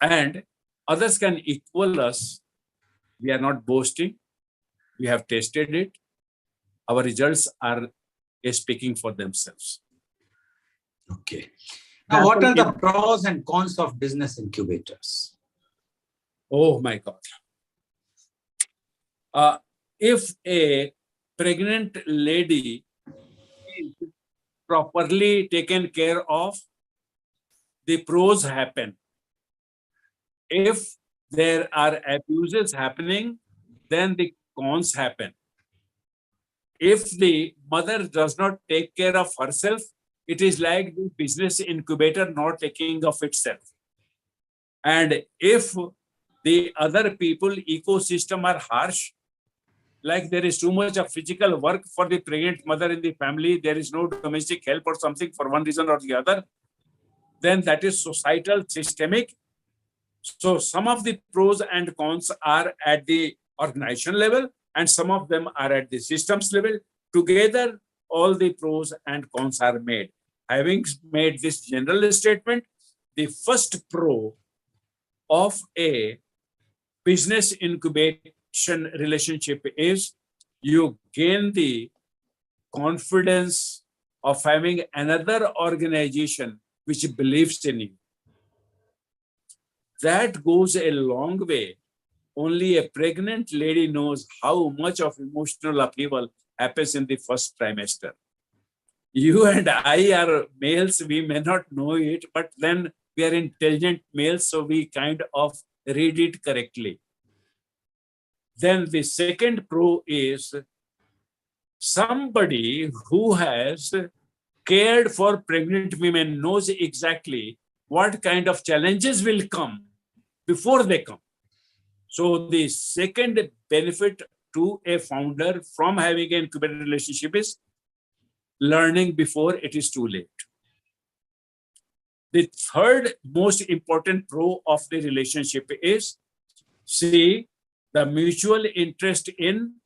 B: and others can equal us. We are not boasting. We have tested it. Our results are speaking for themselves.
A: Okay. Now, what are the pros and cons of business incubators?
B: Oh my God. If a pregnant lady is properly taken care of, the pros happen. If there are abuses happening, then the cons happen. If the mother does not take care of herself, it is like the business incubator not taking of itself. And if the other people ecosystem are harsh, like there is too much of physical work for the pregnant mother in the family, there is no domestic help or something for one reason or the other, then that is societal systemic. So some of the pros and cons are at the organization level and some of them are at the systems level. Together, all the pros and cons are made. Having made this general statement, the first pro of a business incubation relationship is you gain the confidence of having another organization which believes in you. That goes a long way. Only a pregnant lady knows how much of emotional upheaval happens in the first trimester. You and I are males, we may not know it, but then we are intelligent males, so we kind of read it correctly. Then the second pro is somebody who has cared for pregnant women knows exactly what kind of challenges will come before they come. So the second benefit to a founder from having an incubator relationship is learning before it is too late. The third most important pro of the relationship is, see, the mutual interest in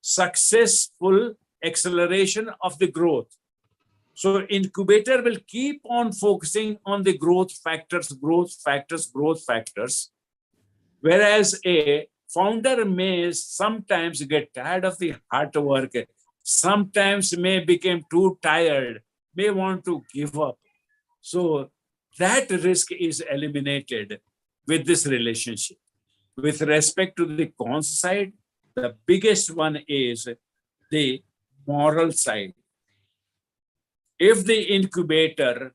B: successful acceleration of the growth. So incubator will keep on focusing on the growth factors, whereas a founder may sometimes get tired of the hard work, sometimes may become too tired, may want to give up. So that risk is eliminated with this relationship. With respect to the cons side, the biggest one is the moral side. If the incubator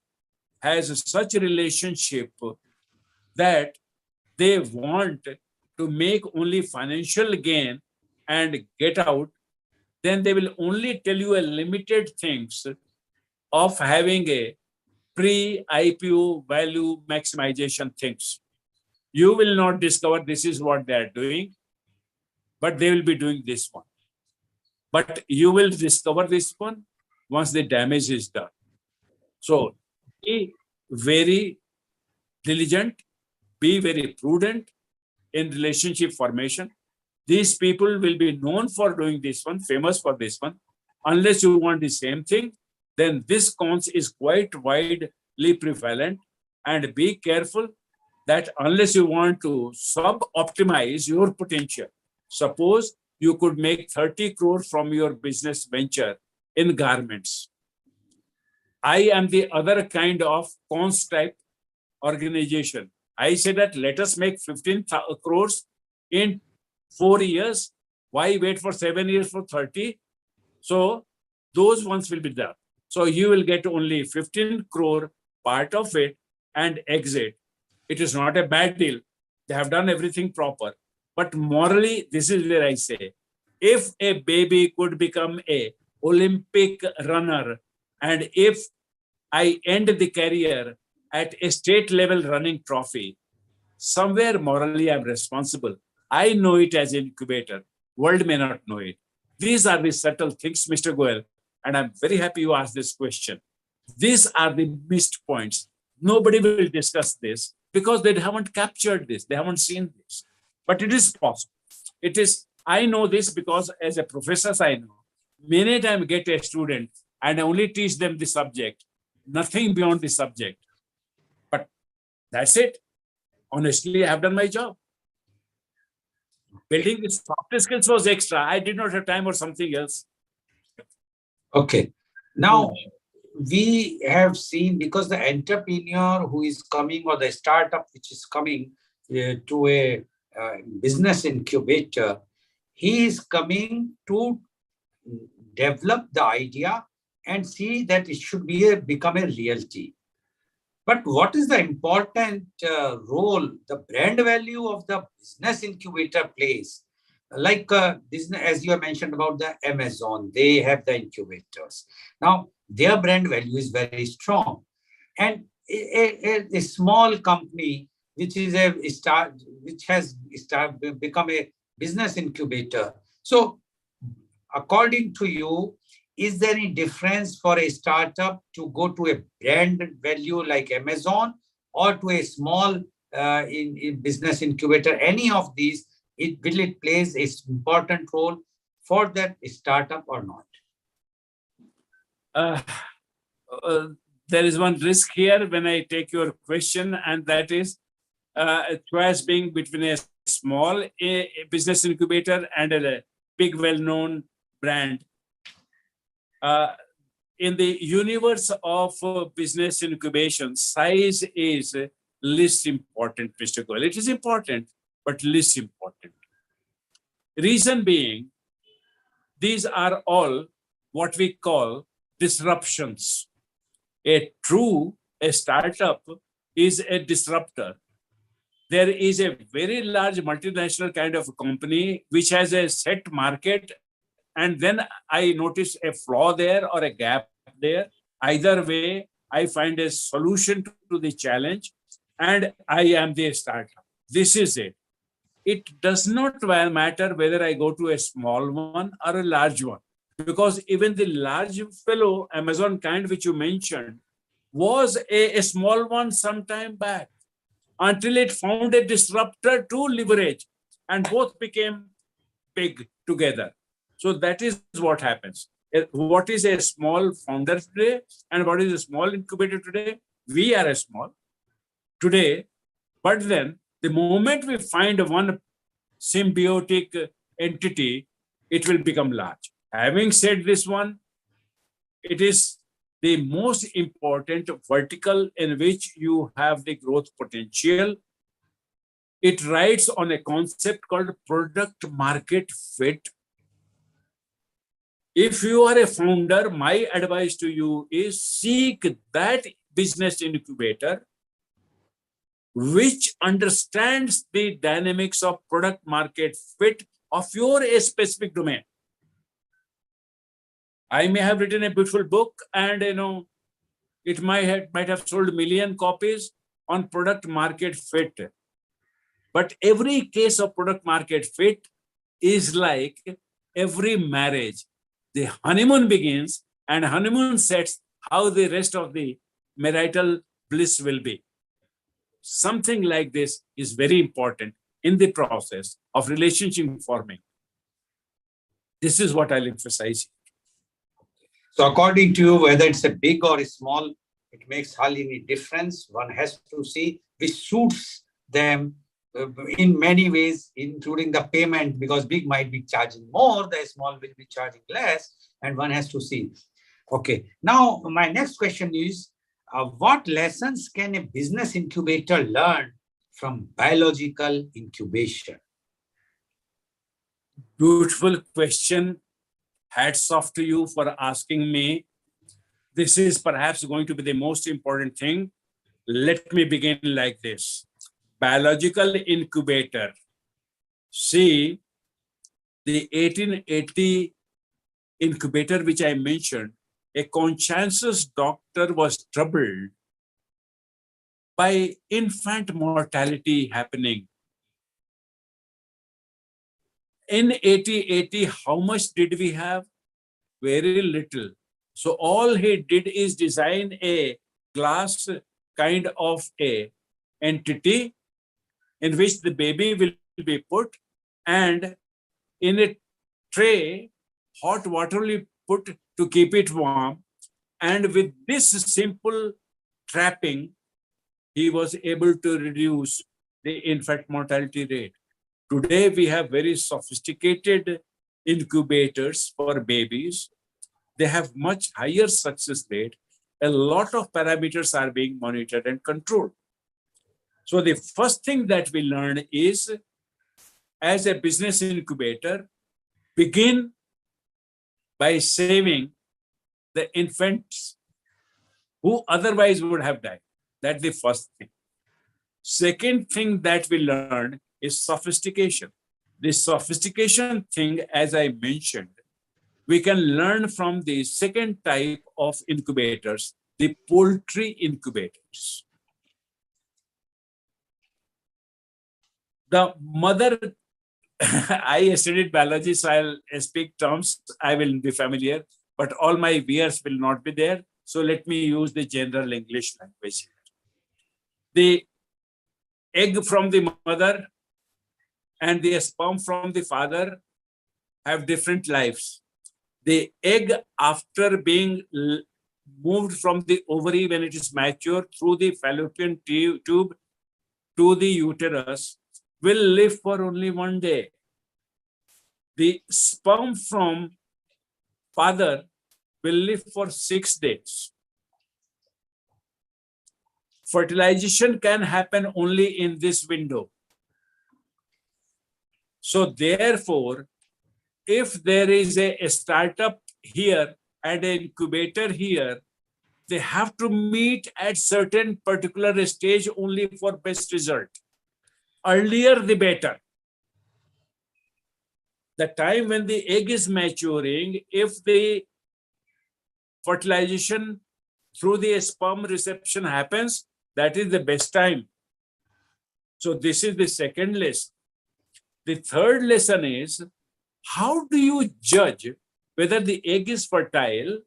B: has such a relationship that they want to make only financial gain and get out, then they will only tell you a limited things of having a pre-IPO value maximization things. You will not discover this is what they are doing, but they will be doing this one. But you will discover this one once the damage is done. So be very diligent, be very prudent in relationship formation. These people will be known for doing this one, famous for this one. unless you want the same thing, then this cons is quite widely prevalent. And be careful that unless you want to sub-optimize your potential, suppose you could make 30 crore from your business venture in garments. I am the other kind of cons type organization. I say that let us make 15 crores in 4 years. Why wait for 7 years for 30? So those ones will be there. So you will get only 15 crore part of it and exit. It is not a bad deal. They have done everything proper. But morally, this is where I say, if a baby could become a Olympic runner, and if I end the career at a state level running trophy, somewhere morally I'm responsible. I know it as an incubator. World may not know it. These are the subtle things, Mr. Goel, and I'm very happy you asked this question. These are the missed points. Nobody will discuss this because they haven't captured this. They haven't seen this. But it is possible. It is, I know this because as a professor, I know. Many times I get a student and I only teach them the subject, nothing beyond the subject. But that's it. Honestly, I have done my job. Building the soft skills was extra. I did not have time or something else.
A: Okay. Now, we have seen, because the entrepreneur who is coming or the startup which is coming to a business incubator, he is coming to develop the idea and see that it should be become a reality. But what is the important role the brand value of the business incubator plays? Like business, as you have mentioned about the Amazon, they have the incubators. Now, their brand value is very strong. And a small company which is which has become a business incubator. So, according to you, is there any difference for a startup to go to a brand value like Amazon or to a small in business incubator? Any of these, will it plays an important role for that startup or not?
B: There is one risk here when I take your question, and that is a choice being between a small business incubator and a big well-known brand. In the universe of business incubation, size is least important, Mr. Goel. It is important, but least important. Reason being, these are all what we call disruptions. A startup is a disruptor. There is a very large multinational kind of company which has a set market, and then I notice a flaw there or a gap there. Either way, I find a solution to the challenge, and I am the startup. This is it. It does not matter whether I go to a small one or a large one, because even the large fellow, Amazon kind, which you mentioned, was a small one some time back, until it found a disruptor to leverage, and both became big together. So that is what happens. What is a small founder today and what is a small incubator today? We are a small today, but then the moment we find one symbiotic entity, it will become large. Having said this one, it is the most important vertical in which you have the growth potential. It rides on a concept called product market fit. If you are a founder, my advice to you is seek that business incubator which understands the dynamics of product market fit of your specific domain. I may have written a beautiful book and it might have sold 1 million copies on product market fit. But every case of product market fit is like every marriage. The honeymoon begins and honeymoon sets how the rest of the marital bliss will be. Something like this is very important in the process of relationship forming. This is what I'll emphasize.
A: So according to you, whether it's a big or a small, it makes hardly any difference. One has to see which suits them in many ways, including the payment, because big might be charging more, the small will be charging less, and one has to see. Okay, now my next question is, what lessons can a business incubator learn from biological incubation?
B: Beautiful question. Hats off to you for asking me. This is perhaps going to be the most important thing. Let me begin like this. Biological incubator. See, the 1880 incubator which I mentioned, a conscientious doctor was troubled by infant mortality happening. In 1880, how much did we have? Very little. So all he did is design a glass kind of a entity in which the baby will be put, and in a tray, hot water will be put to keep it warm. And with this simple trapping, he was able to reduce the infant mortality rate. Today, we have very sophisticated incubators for babies. They have much higher success rate. A lot of parameters are being monitored and controlled. So the first thing that we learn is, as a business incubator, begin by saving the infants who otherwise would have died. That's the first thing. Second thing that we learn is sophistication. The sophistication thing, as I mentioned, we can learn from the second type of incubators, the poultry incubators. The mother, I studied biology, so I'll speak terms I will be familiar, but all my viewers will not be there. So let me use the general English language. The egg from the mother and the sperm from the father have different lives. The egg, after being moved from the ovary when it is mature through the fallopian tube to the uterus, will live for only 1 day. The sperm from father will live for 6 days. Fertilization can happen only in this window. So therefore, if there is a startup here and an incubator here, they have to meet at certain particular stage only for best result. Earlier, the better. The time when the egg is maturing, if the fertilization through the sperm reception happens, that is the best time. So this is the second lesson. The third lesson is, how do you judge whether the egg is fertile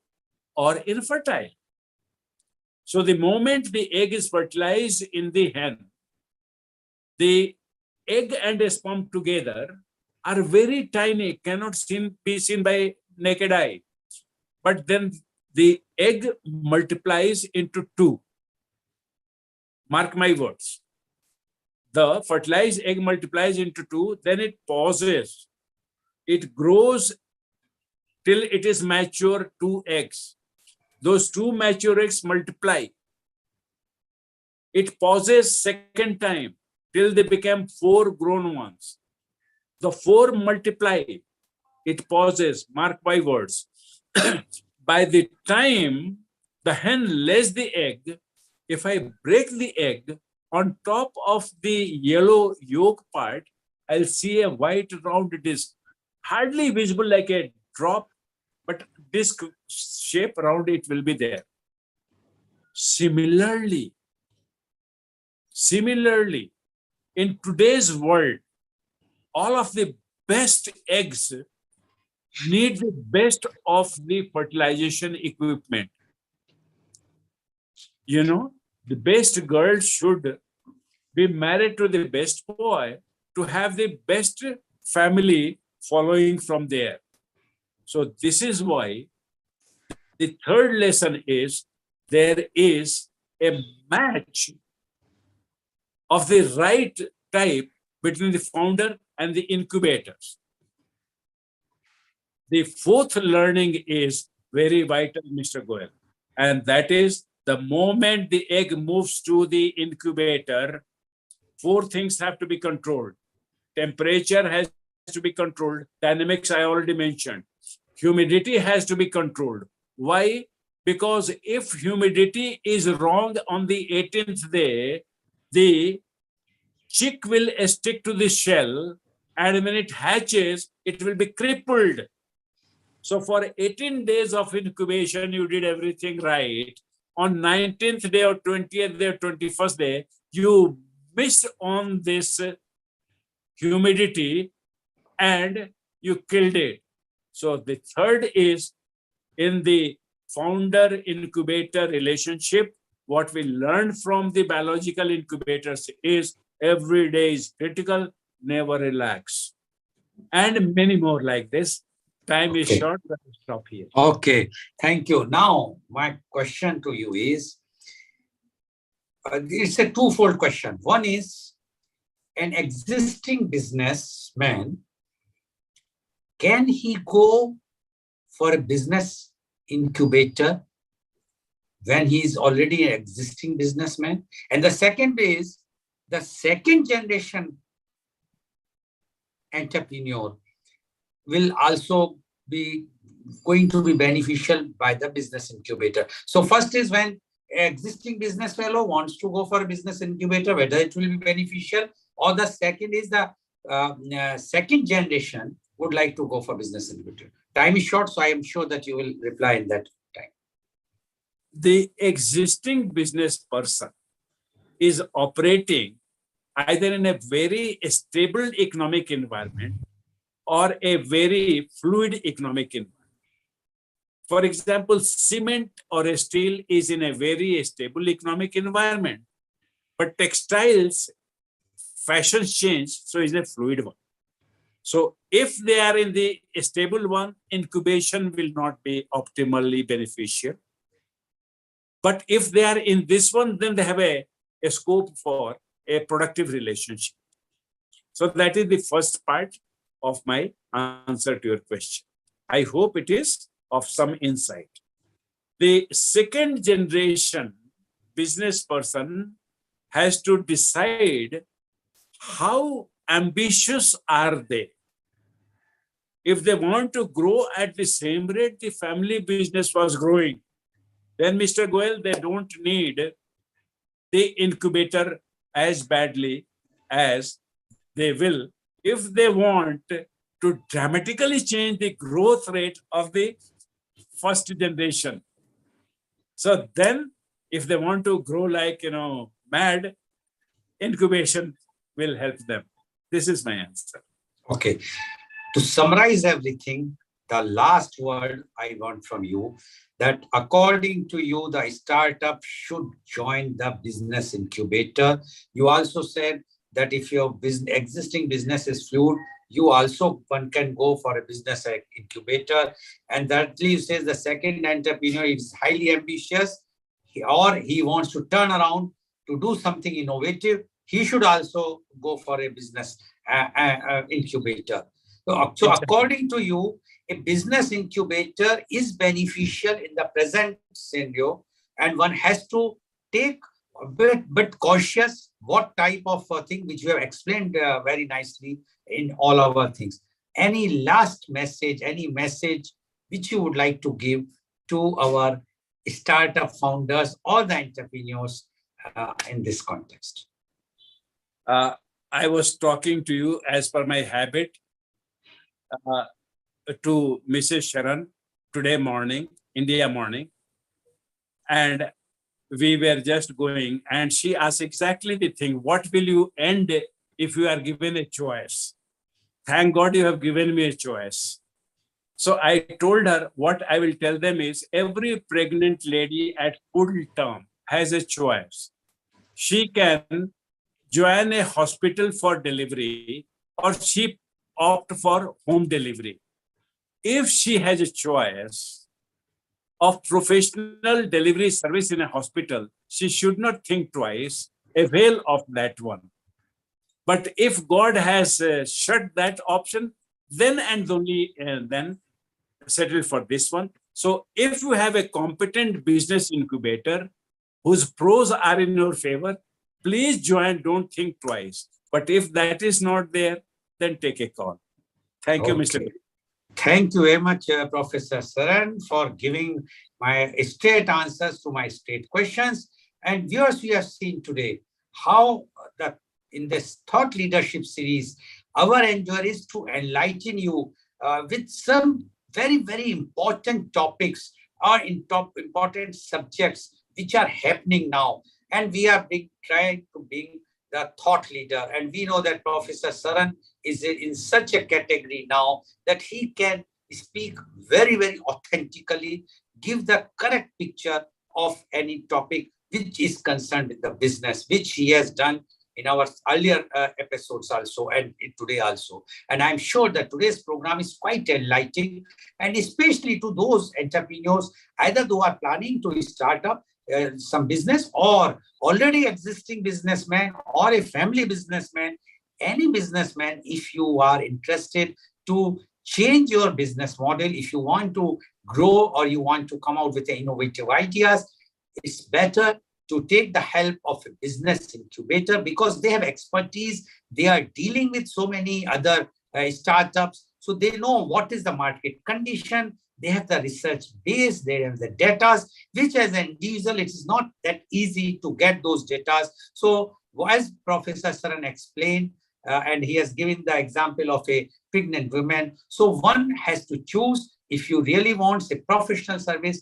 B: or infertile? So the moment the egg is fertilized in the hen, the egg and sperm together are very tiny, cannot be seen by naked eye. But then the egg multiplies into 2. Mark my words. The fertilized egg multiplies into 2, then it pauses. It grows till it is mature 2 eggs. Those 2 mature eggs multiply. It pauses second time till they become 4 grown ones. The 4 multiply. It pauses. Mark my words. By the time the hen lays the egg, if I break the egg, on top of the yellow yolk part, I'll see a white round disc, hardly visible like a drop, but disc shape around it will be there. Similarly, in today's world, all of the best eggs need the best of the fertilization equipment. You know, the best girl should be married to the best boy to have the best family following from there. So this is why The third lesson is there is a match of the right type between the founder and the incubators. The fourth learning is very vital, Mr. Goel, and that is the moment the egg moves to the incubator, four things have to be controlled. Temperature has to be controlled. Dynamics, I already mentioned. Humidity has to be controlled. Why? Because if humidity is wrong on the 18th day, the chick will stick to the shell, and when it hatches, it will be crippled. So for 18 days of incubation, you did everything right. On 19th day or 20th day or 21st day, you missed on this humidity and you killed it. So the third is in the founder incubator relationship, what we learned from the biological incubators is every day is critical, never relax. And many more like this. Time is
A: Okay.
B: short, but I'll stop here.
A: Okay, thank you. Now, my question to you is, it's a twofold question. One is, an existing businessman, can he go for a business incubator when he is already an existing businessman? And the second is, the second generation entrepreneur will also be going to be beneficial by the business incubator. So first is when an existing business fellow wants to go for a business incubator, whether it will be beneficial, or the second is the second generation would like to go for business incubator. Time is short, so I am sure that you will reply in that time.
B: The existing business person is operating either in a very stable economic environment or a very fluid economic environment. For example, cement or steel is in a very stable economic environment, but textiles, fashion change, so is a fluid one. So if they are in the stable one, incubation will not be optimally beneficial. But if they are in this one, then they have a scope for a productive relationship. So that is the first part of my answer to your question. I hope it is of some insight. The second generation business person has to decide how ambitious are they. If they want to grow at the same rate the family business was growing, then Mr. Goel, they don't need the incubator as badly as they will if they want to dramatically change the growth rate of the first generation. So then if they want to grow like, mad, incubation will help them. This is my answer.
A: Okay. To summarize everything, the last word I want from you, that according to you, the startup should join the business incubator. You also said that if your existing business is fluid, one can go for a business incubator. And that leaves says the second entrepreneur is highly ambitious, or he wants to turn around to do something innovative, he should also go for a business incubator. So according to you, a business incubator is beneficial in the present scenario, and one has to take a bit cautious what type of thing, which you have explained very nicely in all our things. Any last message, any message which you would like to give to our startup founders or the entrepreneurs in this context?
B: I was talking to you as per my habit to Mrs. Sharan today morning, India morning, and we were just going, and she asked exactly the thing, what will you end if you are given a choice? Thank God you have given me a choice. So I told her what I will tell them is every pregnant lady at full term has a choice. She can join a hospital for delivery or she opt for home delivery. If she has a choice, of professional delivery service in a hospital, she should not think twice, avail of that one. But if God has shut that option, then and only then settle for this one. So if you have a competent business incubator whose pros are in your favor, please join, don't think twice. But if that is not there, then take a call. Thank you, Mr.
A: Okay. Thank you very much, Professor Saran, for giving my straight answers to my straight questions. And viewers, we have seen today how in this thought leadership series, our endeavor is to enlighten you with some very, very important topics or important subjects which are happening now. And we are trying to be the thought leader. And we know that Professor Saran is in such a category now that he can speak very, very authentically, give the correct picture of any topic which is concerned with the business, which he has done in our earlier episodes also and today also. And I'm sure that today's program is quite enlightening, and especially to those entrepreneurs, either who are planning to start up some business or already existing businessman or a family businessman, any businessman, if you are interested to change your business model, if you want to grow or you want to come out with innovative ideas, it's better to take the help of a business incubator because they have expertise. They are dealing with so many other startups. So they know what is the market condition. They have the research base, they have the data, which as an individual, it is not that easy to get those data. So as Professor Saran explained, and he has given the example of a pregnant woman. So one has to choose, if you really want a professional service,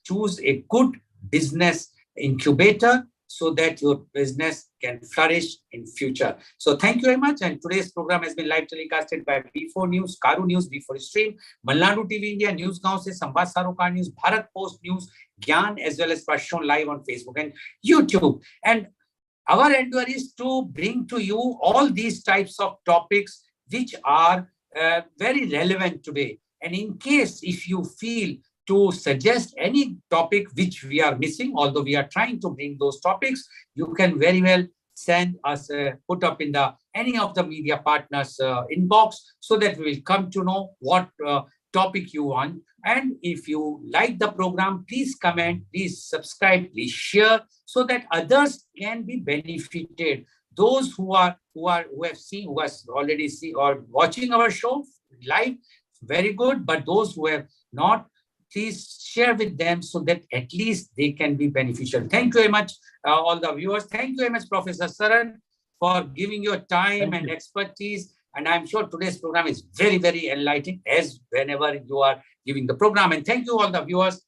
A: choose a good business incubator so that your business can flourish in future. So thank you very much. And today's program has been live telecasted by B4 News, Karu News, B4 Stream, Malnadu TV India, Newsgaon se Samvad Sarokar News, Bharat Post News, Gyan, as well as shown live on Facebook and YouTube. And our endeavor is to bring to you all these types of topics which are very relevant today. And in case if you feel to suggest any topic which we are missing, although we are trying to bring those topics, you can very well send us, put up in any of the media partners inbox so that we will come to know what topic you want. And if you like the program, please comment, please subscribe, please share so that others can be benefited. Those who have already seen or watching our show live, very good. But those who have not, please share with them so that at least they can be beneficial. Thank you very much, all the viewers. Thank you very much, Professor Saran, for giving your time and expertise. And I'm sure today's program is very, very enlightening as whenever you are giving the program. And thank you all the viewers.